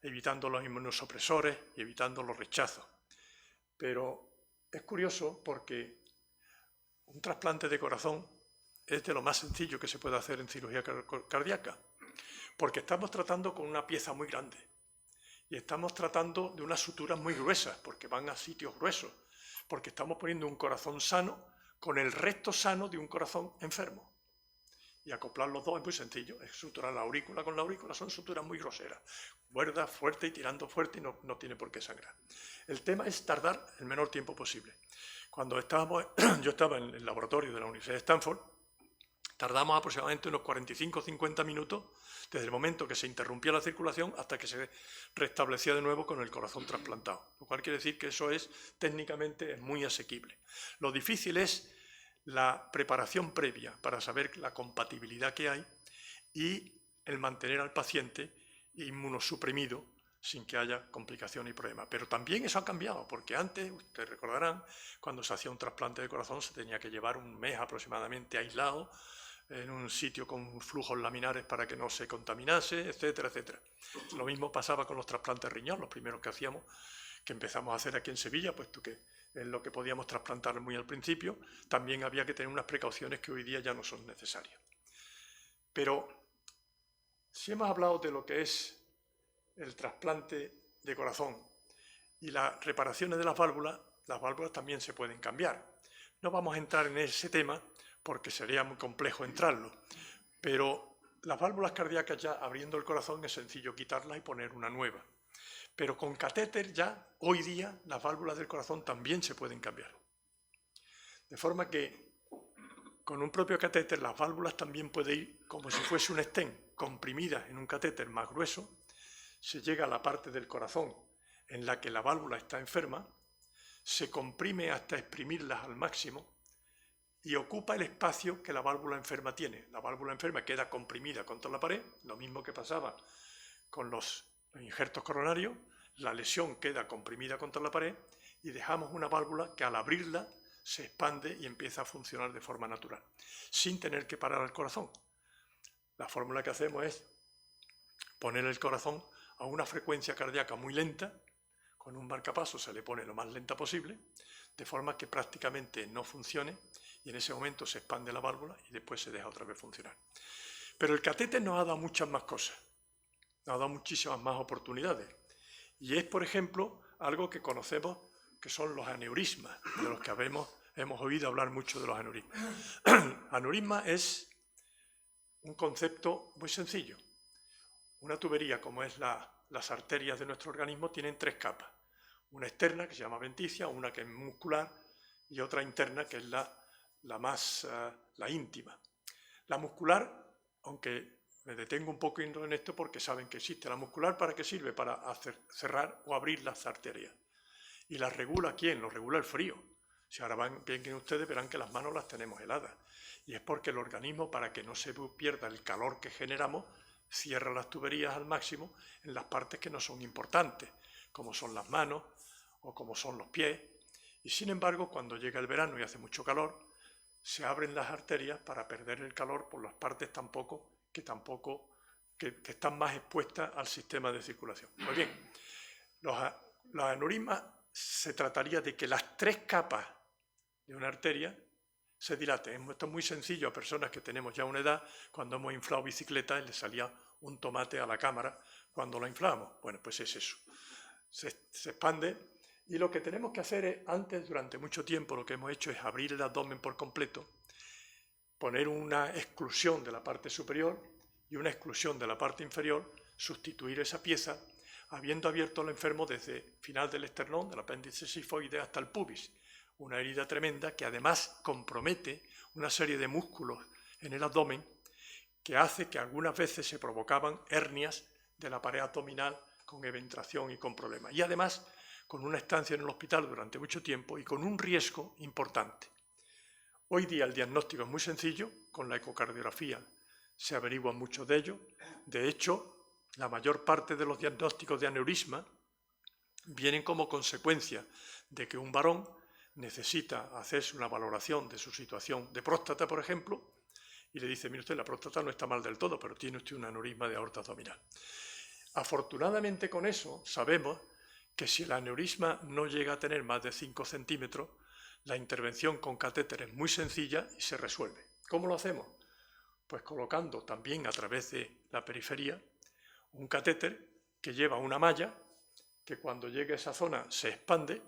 evitando los inmunosupresores y evitando los rechazos. Pero es curioso porque un trasplante de corazón es de lo más sencillo que se puede hacer en cirugía cardíaca, porque estamos tratando con una pieza muy grande y estamos tratando de unas suturas muy gruesas, porque van a sitios gruesos, porque estamos poniendo un corazón sano con el resto sano de un corazón enfermo. Y acoplar los dos es muy sencillo, es suturar la aurícula con la aurícula, son suturas muy groseras, cuerda fuerte y tirando fuerte y no tiene por qué sangrar. El tema es tardar el menor tiempo posible. Cuando yo estaba en el laboratorio de la Universidad de Stanford, tardamos aproximadamente unos 45-50 minutos desde el momento que se interrumpía la circulación hasta que se restablecía de nuevo con el corazón trasplantado, lo cual quiere decir que eso es técnicamente muy asequible. Lo difícil es la preparación previa para saber la compatibilidad que hay y el mantener al paciente inmunosuprimido sin que haya complicaciones y problemas. Pero también eso ha cambiado, porque antes, ustedes recordarán, cuando se hacía un trasplante de corazón se tenía que llevar un mes aproximadamente aislado en un sitio con flujos laminares para que no se contaminase, etcétera, etcétera. Lo mismo pasaba con los trasplantes de riñón, los primeros que hacíamos, que empezamos a hacer aquí en Sevilla, puesto que es lo que podíamos trasplantar muy al principio, también había que tener unas precauciones que hoy día ya no son necesarias. Pero si hemos hablado de lo que es el trasplante de corazón y las reparaciones de las válvulas también se pueden cambiar. No vamos a entrar en ese tema porque sería muy complejo entrarlo, pero las válvulas cardíacas ya abriendo el corazón es sencillo quitarlas y poner una nueva. Pero con catéter ya, hoy día, las válvulas del corazón también se pueden cambiar. De forma que con un propio catéter las válvulas también pueden ir como si fuese un stent, comprimidas en un catéter más grueso, se llega a la parte del corazón en la que la válvula está enferma, se comprime hasta exprimirlas al máximo y ocupa el espacio que la válvula enferma tiene. La válvula enferma queda comprimida contra la pared, lo mismo que pasaba con los injertos coronarios, la lesión queda comprimida contra la pared y dejamos una válvula que al abrirla se expande y empieza a funcionar de forma natural, sin tener que parar el corazón. La fórmula que hacemos es poner el corazón a una frecuencia cardíaca muy lenta, con un marcapasos se le pone lo más lenta posible, de forma que prácticamente no funcione y en ese momento se expande la válvula y después se deja otra vez funcionar. Pero el catéter nos ha dado muchas más cosas, nos ha dado muchísimas más oportunidades. Y es, por ejemplo, algo que conocemos que son los aneurismas, de los que hemos oído hablar mucho de los aneurismas. Aneurisma es un concepto muy sencillo. Una tubería, como es las arterias de nuestro organismo, tienen tres capas. Una externa, que se llama venticia, una que es muscular, y otra interna, que es la íntima. La muscular, aunque me detengo un poco en esto porque saben que existe. La muscular, ¿para qué sirve? Para cerrar o abrir las arterias. ¿Y las regula quién? Lo regula el frío. Si ahora bien ustedes verán que las manos las tenemos heladas. Y es porque el organismo, para que no se pierda el calor que generamos, cierra las tuberías al máximo en las partes que no son importantes, como son las manos o como son los pies. Y sin embargo, cuando llega el verano y hace mucho calor, se abren las arterias para perder el calor por las partes que están más expuestas al sistema de circulación. Pues bien, los aneurismas se trataría de que las tres capas de una arteria se dilaten. Esto es muy sencillo a personas que tenemos ya una edad, cuando hemos inflado bicicletas y le salía un tomate a la cámara cuando la inflamos. Bueno, pues es eso. Se expande y lo que tenemos que hacer es, antes, durante mucho tiempo, lo que hemos hecho es abrir el abdomen por completo, poner una exclusión de la parte superior y una exclusión de la parte inferior, sustituir esa pieza, habiendo abierto al enfermo desde el final del esternón, del apéndice sifoide, hasta el pubis. Una herida tremenda que además compromete una serie de músculos en el abdomen que hace que algunas veces se provocaban hernias de la pared abdominal con eventración y con problemas. Y además con una estancia en el hospital durante mucho tiempo y con un riesgo importante. Hoy día el diagnóstico es muy sencillo, con la ecocardiografía se averiguan muchos de ellos. De hecho, la mayor parte de los diagnósticos de aneurisma vienen como consecuencia de que un varón necesita hacerse una valoración de su situación de próstata, por ejemplo, y le dice, mire usted, la próstata no está mal del todo, pero tiene usted un aneurisma de aorta abdominal. Afortunadamente con eso sabemos que si el aneurisma no llega a tener más de 5 centímetros, la intervención con catéter es muy sencilla y se resuelve. ¿Cómo lo hacemos? Pues colocando también a través de la periferia un catéter que lleva una malla que cuando llegue a esa zona se expande,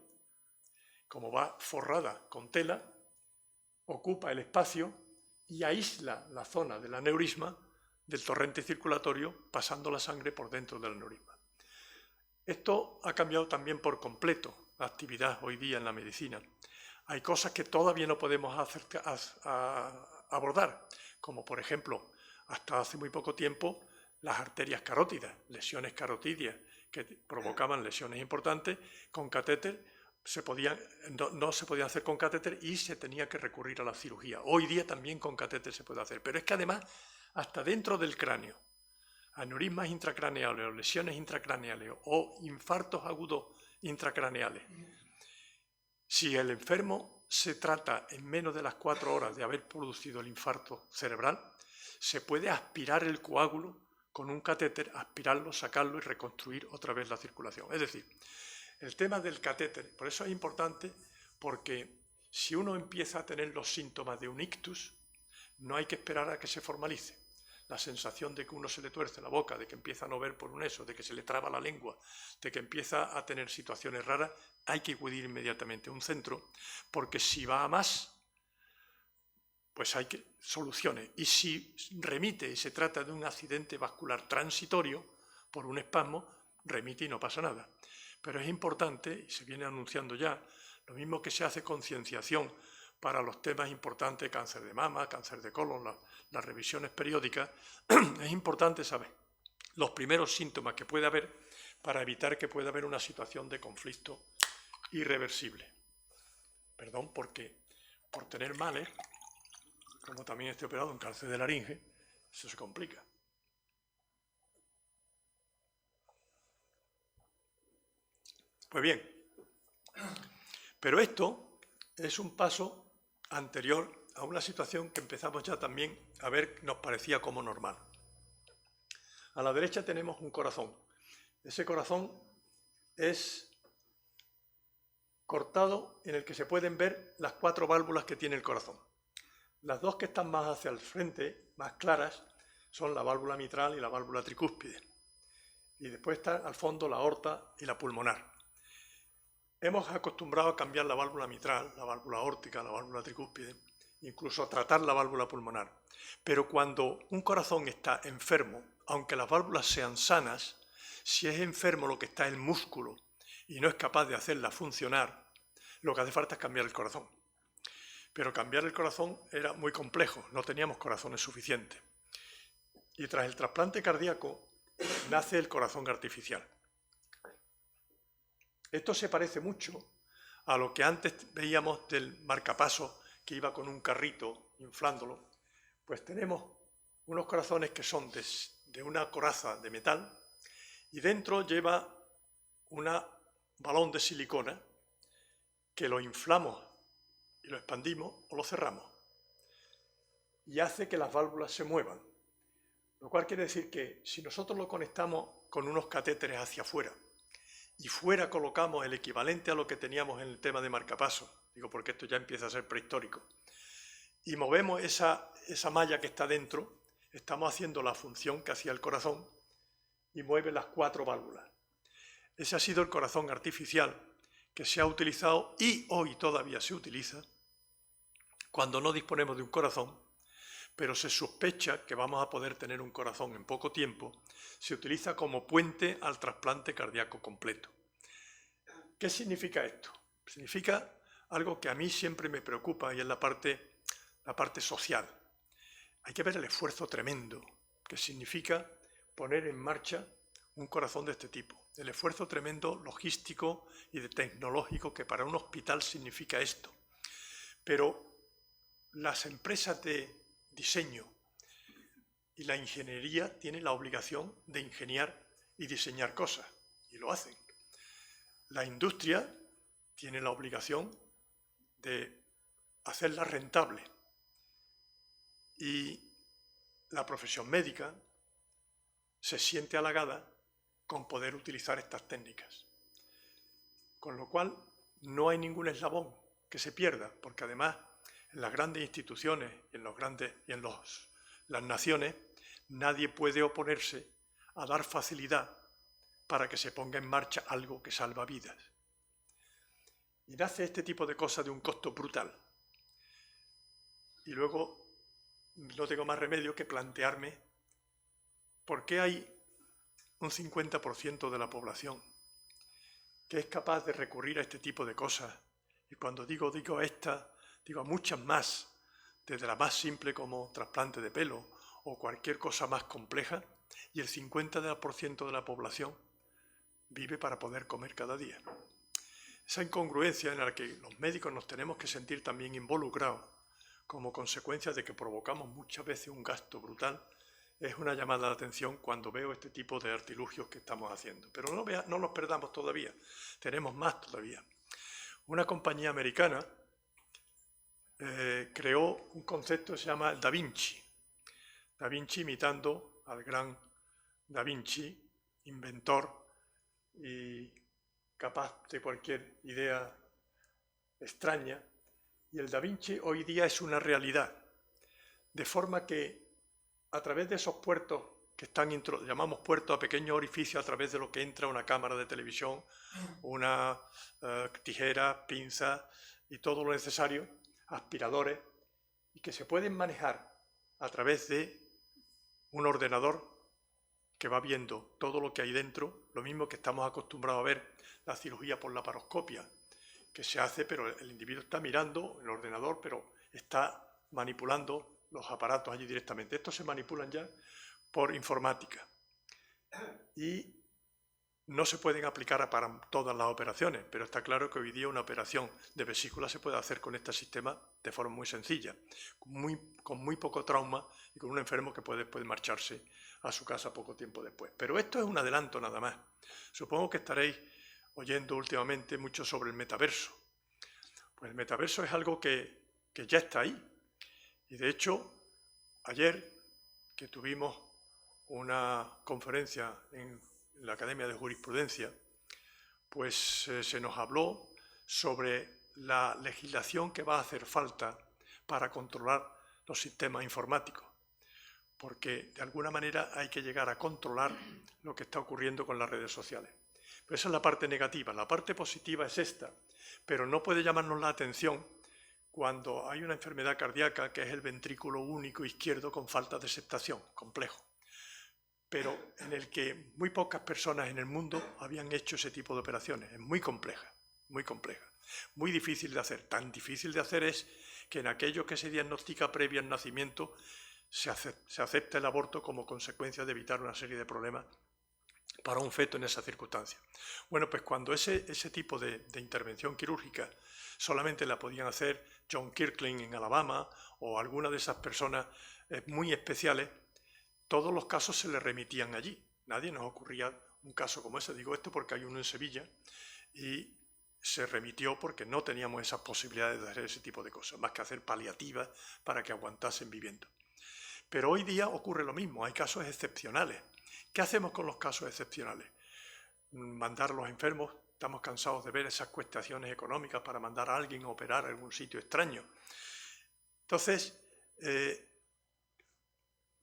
como va forrada con tela, ocupa el espacio y aísla la zona del aneurisma del torrente circulatorio, pasando la sangre por dentro del aneurisma. Esto ha cambiado también por completo la actividad hoy día en la medicina. Hay cosas que todavía no podemos abordar, como por ejemplo, hasta hace muy poco tiempo, las arterias carótidas, lesiones carotidias que provocaban lesiones importantes. Con catéter no se podía hacer con catéter y se tenía que recurrir a la cirugía. Hoy día también con catéter se puede hacer, pero es que además, hasta dentro del cráneo, aneurismas intracraneales o lesiones intracraneales o infartos agudos intracraneales, si el enfermo se trata en menos de las 4 horas de haber producido el infarto cerebral, se puede aspirar el coágulo con un catéter, aspirarlo, sacarlo y reconstruir otra vez la circulación. Es decir, el tema del catéter, por eso es importante, porque si uno empieza a tener los síntomas de un ictus, no hay que esperar a que se formalice. La sensación de que uno se le tuerce la boca, de que empieza a no ver por un eso, de que se le traba la lengua, de que empieza a tener situaciones raras, hay que acudir inmediatamente a un centro, porque si va a más, pues hay que soluciones. Y si remite y se trata de un accidente vascular transitorio por un espasmo, remite y no pasa nada. Pero es importante, y se viene anunciando ya, lo mismo que se hace concienciación para los temas importantes, cáncer de mama, cáncer de colon, las revisiones periódicas, es importante saber los primeros síntomas que puede haber para evitar que pueda haber una situación de conflicto irreversible. Perdón, porque por tener males, como también estoy operado en cáncer de laringe, eso se complica. Pues bien, pero esto es un paso anterior a una situación que empezamos ya también a ver nos parecía como normal. A la derecha tenemos un corazón. Ese corazón es cortado en el que se pueden ver las 4 válvulas que tiene el corazón. Las 2 que están más hacia el frente, más claras, son la válvula mitral y la válvula tricúspide. Y después está al fondo la aorta y la pulmonar. Hemos acostumbrado a cambiar la válvula mitral, la válvula aórtica, la válvula tricúspide, incluso a tratar la válvula pulmonar. Pero cuando un corazón está enfermo, aunque las válvulas sean sanas, si es enfermo lo que está es el músculo y no es capaz de hacerla funcionar, lo que hace falta es cambiar el corazón. Pero cambiar el corazón era muy complejo, no teníamos corazones suficientes. Y tras el trasplante cardíaco nace el corazón artificial. Esto se parece mucho a lo que antes veíamos del marcapasos que iba con un carrito inflándolo. Pues tenemos unos corazones que son de una coraza de metal y dentro lleva un balón de silicona que lo inflamos y lo expandimos o lo cerramos y hace que las válvulas se muevan. Lo cual quiere decir que si nosotros lo conectamos con unos catéteres hacia afuera y fuera colocamos el equivalente a lo que teníamos en el tema de marcapasos, digo porque esto ya empieza a ser prehistórico, y movemos esa malla que está dentro, estamos haciendo la función que hacía el corazón y mueve las 4 válvulas. Ese ha sido el corazón artificial que se ha utilizado y hoy todavía se utiliza cuando no disponemos de un corazón, pero se sospecha que vamos a poder tener un corazón en poco tiempo, se utiliza como puente al trasplante cardíaco completo. ¿Qué significa esto? Significa algo que a mí siempre me preocupa y es la parte social. Hay que ver el esfuerzo tremendo que significa poner en marcha un corazón de este tipo. El esfuerzo tremendo logístico y tecnológico que para un hospital significa esto. Pero las empresas de diseño y la ingeniería tienen la obligación de ingeniar y diseñar cosas, y lo hacen. La industria tiene la obligación de hacerla rentable, y la profesión médica se siente halagada con poder utilizar estas técnicas. Con lo cual, no hay ningún eslabón que se pierda, porque además en las grandes instituciones y en las naciones, nadie puede oponerse a dar facilidad para que se ponga en marcha algo que salva vidas. Y nace este tipo de cosas de un costo brutal. Y luego no tengo más remedio que plantearme por qué hay un 50% de la población que es capaz de recurrir a este tipo de cosas. Y cuando digo esta, digo a muchas más, desde la más simple como trasplante de pelo o cualquier cosa más compleja, y el 50% de la población vive para poder comer cada día. Esa incongruencia en la que los médicos nos tenemos que sentir también involucrados como consecuencia de que provocamos muchas veces un gasto brutal, es una llamada de atención cuando veo este tipo de artilugios que estamos haciendo. Pero no los perdamos todavía, tenemos más todavía. Una compañía americana creó un concepto que se llama Da Vinci. Da Vinci imitando al gran Da Vinci, inventor y capaz de cualquier idea extraña. Y el Da Vinci hoy día es una realidad, de forma que a través de esos puertos que llamamos puertos a pequeños orificios a través de lo que entra una cámara de televisión, una tijera, pinza y todo lo necesario, aspiradores, y que se pueden manejar a través de un ordenador que va viendo todo lo que hay dentro, lo mismo que estamos acostumbrados a ver la cirugía por laparoscopia, que se hace, pero el individuo está mirando el ordenador, pero está manipulando los aparatos allí directamente. Estos se manipulan ya por informática y no se pueden aplicar para todas las operaciones, pero está claro que hoy día una operación de vesícula se puede hacer con este sistema de forma muy sencilla, con muy poco trauma y con un enfermo que puede marcharse a su casa poco tiempo después. Pero esto es un adelanto nada más. Supongo que estaréis oyendo últimamente mucho sobre el metaverso. Pues el metaverso es algo que ya está ahí. Y de hecho, ayer que tuvimos una conferencia en la Academia de Jurisprudencia, pues se nos habló sobre la legislación que va a hacer falta para controlar los sistemas informáticos, porque de alguna manera hay que llegar a controlar lo que está ocurriendo con las redes sociales. Pero esa es la parte negativa. La parte positiva es esta, pero no puede llamarnos la atención cuando hay una enfermedad cardíaca que es el ventrículo único izquierdo con falta de aceptación, complejo, pero en el que muy pocas personas en el mundo habían hecho ese tipo de operaciones. Es muy compleja, muy difícil de hacer. Tan difícil de hacer es que en aquello que se diagnostica previo al nacimiento se acepta el aborto como consecuencia de evitar una serie de problemas para un feto en esa circunstancia. Bueno, pues cuando ese tipo de intervención quirúrgica solamente la podían hacer John Kirkland en Alabama o alguna de esas personas muy especiales, todos los casos se le remitían allí. Nadie nos ocurría un caso como ese. Digo esto porque hay uno en Sevilla y se remitió porque no teníamos esas posibilidades de hacer ese tipo de cosas, más que hacer paliativas para que aguantasen viviendo. Pero hoy día ocurre lo mismo, hay casos excepcionales. ¿Qué hacemos con los casos excepcionales? Mandar a los enfermos, estamos cansados de ver esas cuestaciones económicas para mandar a alguien a operar a algún sitio extraño. Entonces,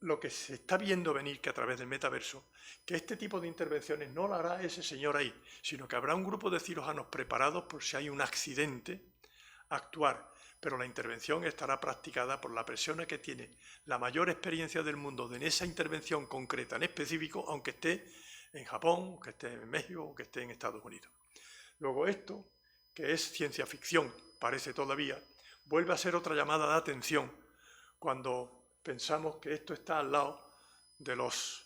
lo que se está viendo venir que a través del metaverso, que este tipo de intervenciones no lo hará ese señor ahí, sino que habrá un grupo de cirujanos preparados por si hay un accidente a actuar, pero la intervención estará practicada por la persona que tiene la mayor experiencia del mundo en esa intervención concreta en específico, aunque esté en Japón, que esté en México o que esté en Estados Unidos. Luego esto, que es ciencia ficción, parece todavía, vuelve a ser otra llamada de atención cuando pensamos que esto está al lado de los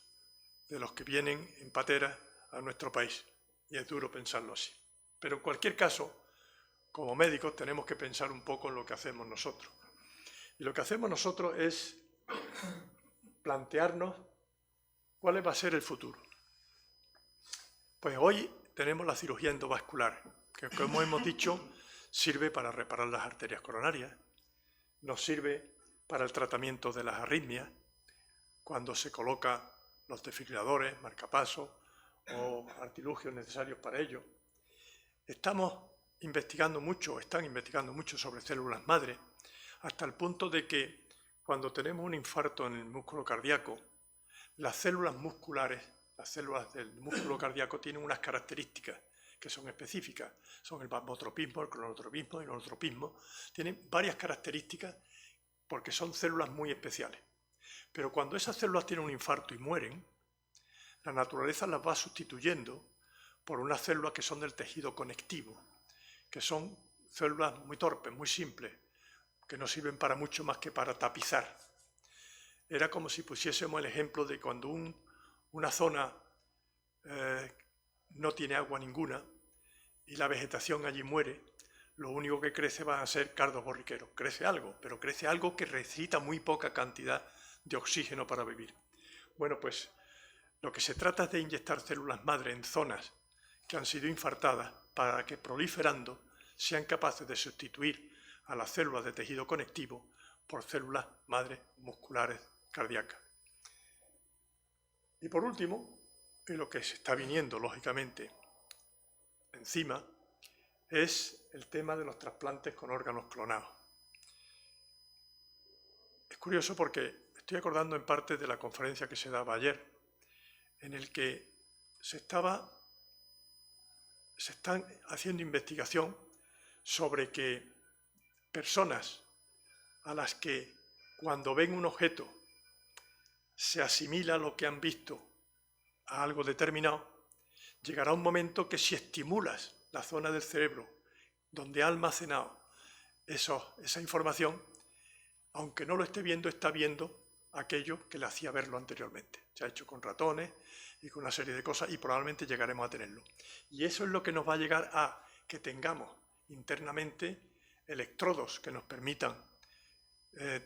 que vienen en patera a nuestro país. Y es duro pensarlo así. Pero en cualquier caso, como médicos tenemos que pensar un poco en lo que hacemos nosotros. Y lo que hacemos nosotros es plantearnos cuál va a ser el futuro. Pues hoy tenemos la cirugía endovascular, que como hemos dicho, sirve para reparar las arterias coronarias, nos sirve para el tratamiento de las arritmias, cuando se colocan los desfibriladores, marcapasos o artilugios necesarios para ello. Están investigando mucho sobre células madre, hasta el punto de que cuando tenemos un infarto en el músculo cardíaco, las células musculares, las células del músculo cardíaco tienen unas características que son específicas. Son el vasotropismo, el cronotropismo y el inotropismo. Tienen varias características porque son células muy especiales. Pero cuando esas células tienen un infarto y mueren, la naturaleza las va sustituyendo por unas células que son del tejido conectivo, que son células muy torpes, muy simples, que no sirven para mucho más que para tapizar. Era como si pusiésemos el ejemplo de cuando una zona no tiene agua ninguna y la vegetación allí muere, lo único que crece van a ser cardos borriqueros. Crece algo, pero crece algo que necesita muy poca cantidad de oxígeno para vivir. Bueno, pues lo que se trata es de inyectar células madre en zonas que han sido infartadas para que proliferando sean capaces de sustituir a las células de tejido conectivo por células madre musculares cardíacas. Y por último, y lo que se está viniendo lógicamente encima, es el tema de los trasplantes con órganos clonados. Es curioso porque estoy acordando en parte de la conferencia que se daba ayer, en el que se están haciendo investigación sobre que personas a las que cuando ven un objeto se asimila lo que han visto a algo determinado, llegará un momento que si estimulas la zona del cerebro donde ha almacenado esa información, aunque no lo esté viendo, está viendo aquello que le hacía verlo anteriormente. Se ha hecho con ratones y con una serie de cosas y probablemente llegaremos a tenerlo. Y eso es lo que nos va a llegar a que tengamos internamente electrodos que nos permitan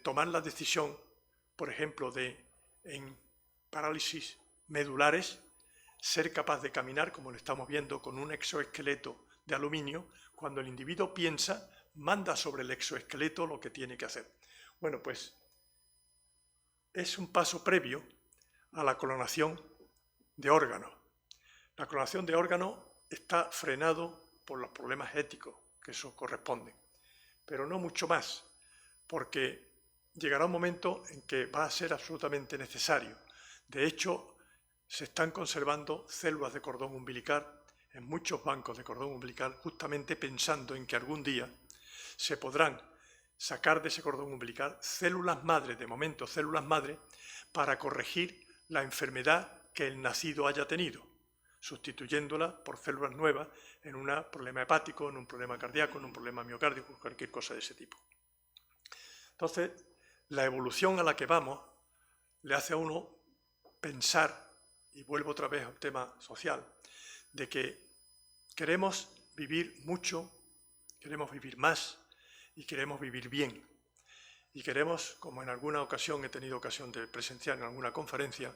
tomar la decisión, por ejemplo, en parálisis medulares, ser capaz de caminar, como lo estamos viendo, con un exoesqueleto de aluminio. Cuando el individuo piensa, manda sobre el exoesqueleto lo que tiene que hacer. Bueno, pues es un paso previo a la clonación de órganos. La clonación de órganos está frenado por los problemas éticos que eso corresponde, pero no mucho más, porque llegará un momento en que va a ser absolutamente necesario. De hecho, se están conservando células de cordón umbilical en muchos bancos de cordón umbilical, justamente pensando en que algún día se podrán sacar de ese cordón umbilical células madre, de momento células madre, para corregir la enfermedad que el nacido haya tenido, sustituyéndola por células nuevas en un problema hepático, en un problema cardíaco, en un problema miocárdico, cualquier cosa de ese tipo. Entonces, la evolución a la que vamos le hace a uno pensar, y vuelvo otra vez al tema social, de que queremos vivir mucho, queremos vivir más y queremos vivir bien. Y queremos, como en alguna ocasión he tenido ocasión de presenciar en alguna conferencia,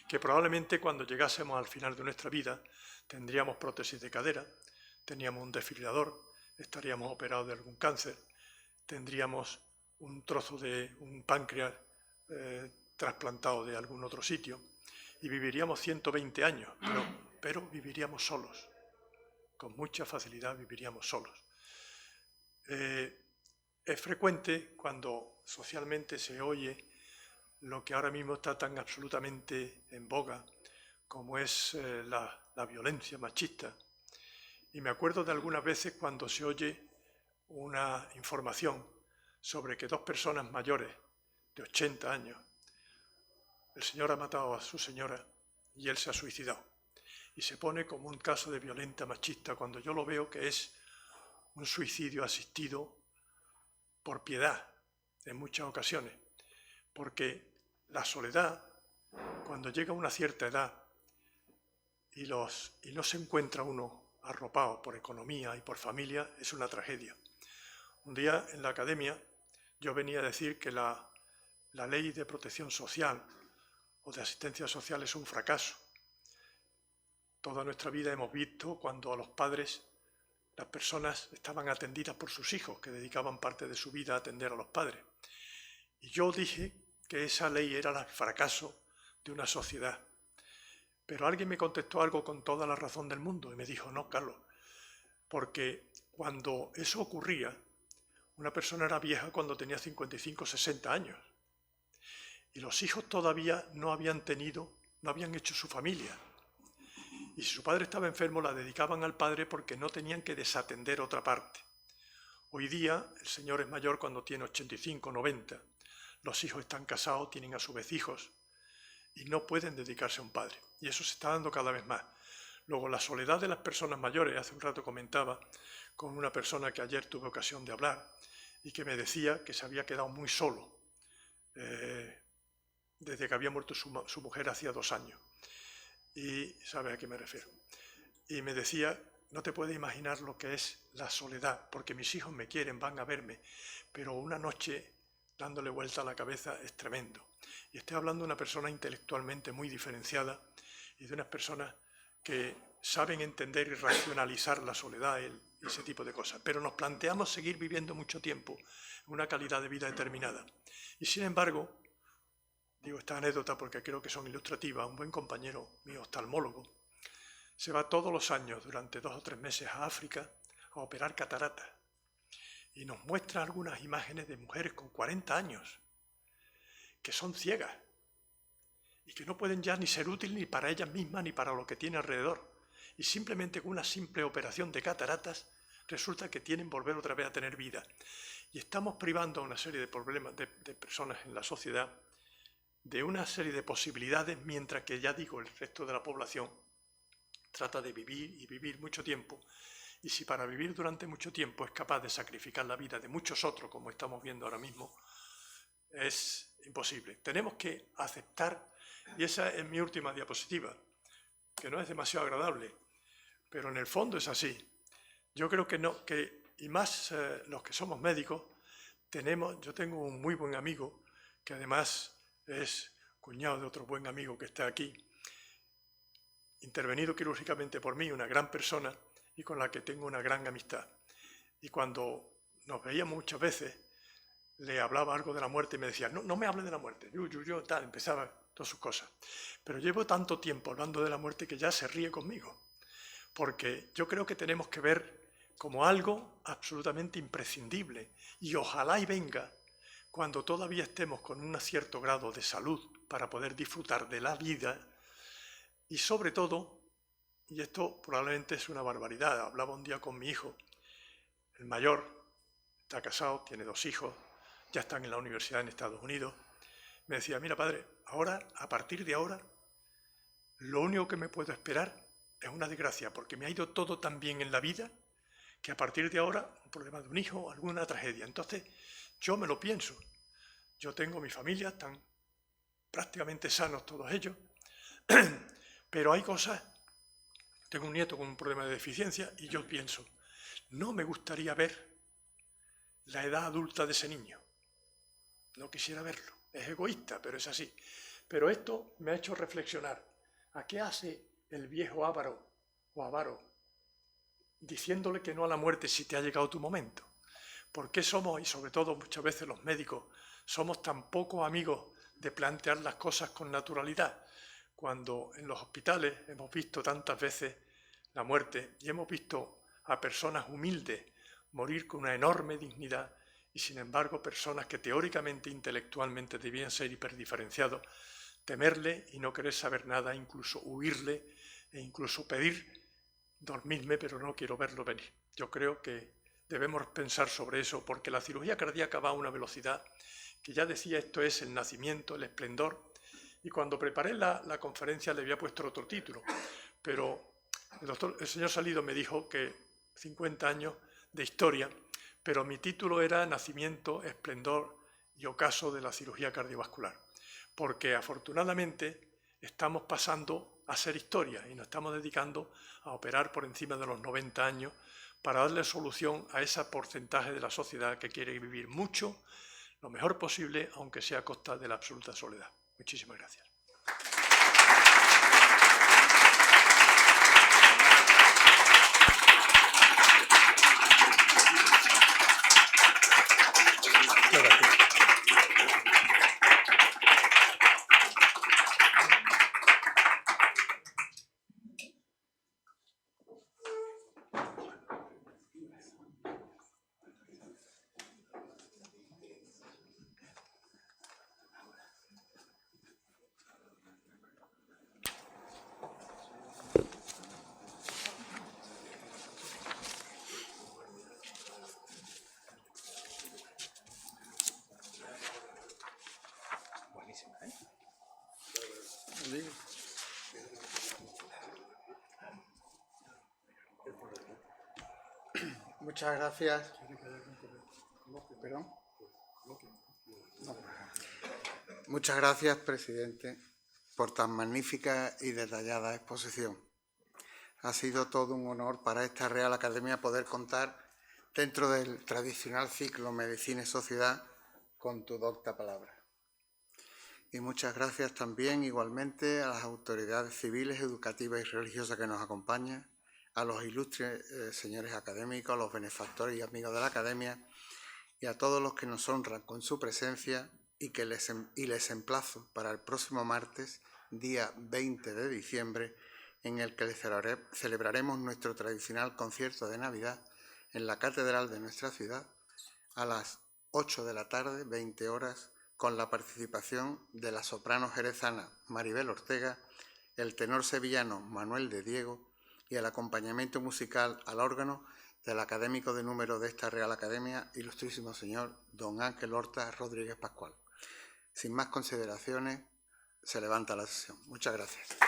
que probablemente cuando llegásemos al final de nuestra vida tendríamos prótesis de cadera, tendríamos un desfibrilador, estaríamos operados de algún cáncer, tendríamos un trozo de un páncreas trasplantado de algún otro sitio y viviríamos 120 años, pero viviríamos solos. Con mucha facilidad viviríamos solos. Es frecuente cuando socialmente se oye lo que ahora mismo está tan absolutamente en boga, como es la violencia machista. Y me acuerdo de algunas veces cuando se oye una información sobre que dos personas mayores de 80 años, el señor ha matado a su señora y él se ha suicidado. Y se pone como un caso de violencia machista, cuando yo lo veo que es un suicidio asistido por piedad en muchas ocasiones, porque la soledad, cuando llega a una cierta edad y no se encuentra uno arropado por economía y por familia, es una tragedia. Un día en la academia yo venía a decir que la ley de protección social o de asistencia social es un fracaso. Toda nuestra vida hemos visto cuando a los padres, las personas estaban atendidas por sus hijos, que dedicaban parte de su vida a atender a los padres. Y yo dije que esa ley era el fracaso de una sociedad. Pero alguien me contestó algo con toda la razón del mundo y me dijo, no, Carlos, porque cuando eso ocurría, una persona era vieja cuando tenía 55 o 60 años. Y los hijos todavía no habían hecho su familia. Y si su padre estaba enfermo, la dedicaban al padre porque no tenían que desatender otra parte. Hoy día, el señor es mayor cuando tiene 85, 90. Los hijos están casados, tienen a su vez hijos y no pueden dedicarse a un padre. Y eso se está dando cada vez más. Luego, la soledad de las personas mayores. Hace un rato comentaba con una persona que ayer tuve ocasión de hablar y que me decía que se había quedado muy solo desde que había muerto su mujer hacía 2 años. Y sabe a qué me refiero. Y me decía, no te puedes imaginar lo que es la soledad, porque mis hijos me quieren, van a verme, pero una noche dándole vuelta a la cabeza es tremendo. Y estoy hablando de una persona intelectualmente muy diferenciada y de unas personas que saben entender y racionalizar la soledad y ese tipo de cosas. Pero nos planteamos seguir viviendo mucho tiempo en una calidad de vida determinada. Y sin embargo, digo esta anécdota porque creo que son ilustrativas. Un buen compañero mío, oftalmólogo, se va todos los años durante 2 o 3 meses a África a operar cataratas y nos muestra algunas imágenes de mujeres con 40 años que son ciegas y que no pueden ya ni ser útiles ni para ellas mismas ni para lo que tiene alrededor. Y simplemente con una simple operación de cataratas resulta que tienen que volver otra vez a tener vida. Y estamos privando a una serie de problemas de personas en la sociedad de una serie de posibilidades, mientras que, ya digo, el resto de la población trata de vivir y vivir mucho tiempo. Y si para vivir durante mucho tiempo es capaz de sacrificar la vida de muchos otros, como estamos viendo ahora mismo, es imposible. Tenemos que aceptar, y esa es mi última diapositiva, que no es demasiado agradable, pero en el fondo es así. Yo creo que no, y más los que somos médicos, yo tengo un muy buen amigo, que además es cuñado de otro buen amigo que está aquí, intervenido quirúrgicamente por mí, una gran persona y con la que tengo una gran amistad. Y cuando nos veíamos muchas veces, le hablaba algo de la muerte y me decía, no me hable de la muerte, yo, tal, empezaba todas sus cosas. Pero llevo tanto tiempo hablando de la muerte que ya se ríe conmigo, porque yo creo que tenemos que ver como algo absolutamente imprescindible, y ojalá y venga cuando todavía estemos con un cierto grado de salud para poder disfrutar de la vida, y sobre todo, y esto probablemente es una barbaridad, hablaba un día con mi hijo, el mayor, está casado, tiene 2 hijos, ya están en la universidad en Estados Unidos, me decía, mira padre, ahora, a partir de ahora, lo único que me puedo esperar es una desgracia, porque me ha ido todo tan bien en la vida, que a partir de ahora, un problema de un hijo, alguna tragedia. Entonces, yo me lo pienso. Yo tengo mi familia, están prácticamente sanos todos ellos, pero hay cosas, tengo un nieto con un problema de deficiencia y yo pienso, no me gustaría ver la edad adulta de ese niño. No quisiera verlo. Es egoísta, pero es así. Pero esto me ha hecho reflexionar. ¿A qué hace el viejo avaro o avaro diciéndole que no a la muerte si te ha llegado tu momento? ¿Por qué somos, y sobre todo muchas veces los médicos, somos tan poco amigos de plantear las cosas con naturalidad? Cuando en los hospitales hemos visto tantas veces la muerte y hemos visto a personas humildes morir con una enorme dignidad y sin embargo personas que teóricamente, intelectualmente debían ser hiperdiferenciados, temerle y no querer saber nada, incluso huirle e incluso pedir dormirme, pero no quiero verlo venir. Yo creo que debemos pensar sobre eso porque la cirugía cardíaca va a una velocidad que ya decía, esto es el nacimiento, el esplendor, y cuando preparé la conferencia le había puesto otro título, pero el señor Salido me dijo que 50 años de historia, pero mi título era Nacimiento, Esplendor y Ocaso de la Cirugía Cardiovascular, porque afortunadamente estamos pasando a ser historia y nos estamos dedicando a operar por encima de los 90 años para darle solución a ese porcentaje de la sociedad que quiere vivir mucho, lo mejor posible, aunque sea a costa de la absoluta soledad. Muchísimas gracias. Muchas gracias. ¿Perdón? No. Muchas gracias, presidente, por tan magnífica y detallada exposición. Ha sido todo un honor para esta Real Academia poder contar dentro del tradicional ciclo Medicina y Sociedad con tu docta palabra. Y muchas gracias también igualmente a las autoridades civiles, educativas y religiosas que nos acompañan, a los ilustres señores académicos, a los benefactores y amigos de la Academia y a todos los que nos honran con su presencia y les emplazo para el próximo martes, día 20 de diciembre, en el que celebraremos nuestro tradicional concierto de Navidad en la catedral de nuestra ciudad a las 8 de la tarde, 20 horas, con la participación de la soprano jerezana Maribel Ortega, el tenor sevillano Manuel de Diego y el acompañamiento musical al órgano del académico de número de esta Real Academia, ilustrísimo señor don Ángel Horta Rodríguez Pascual. Sin más consideraciones, se levanta la sesión. Muchas gracias.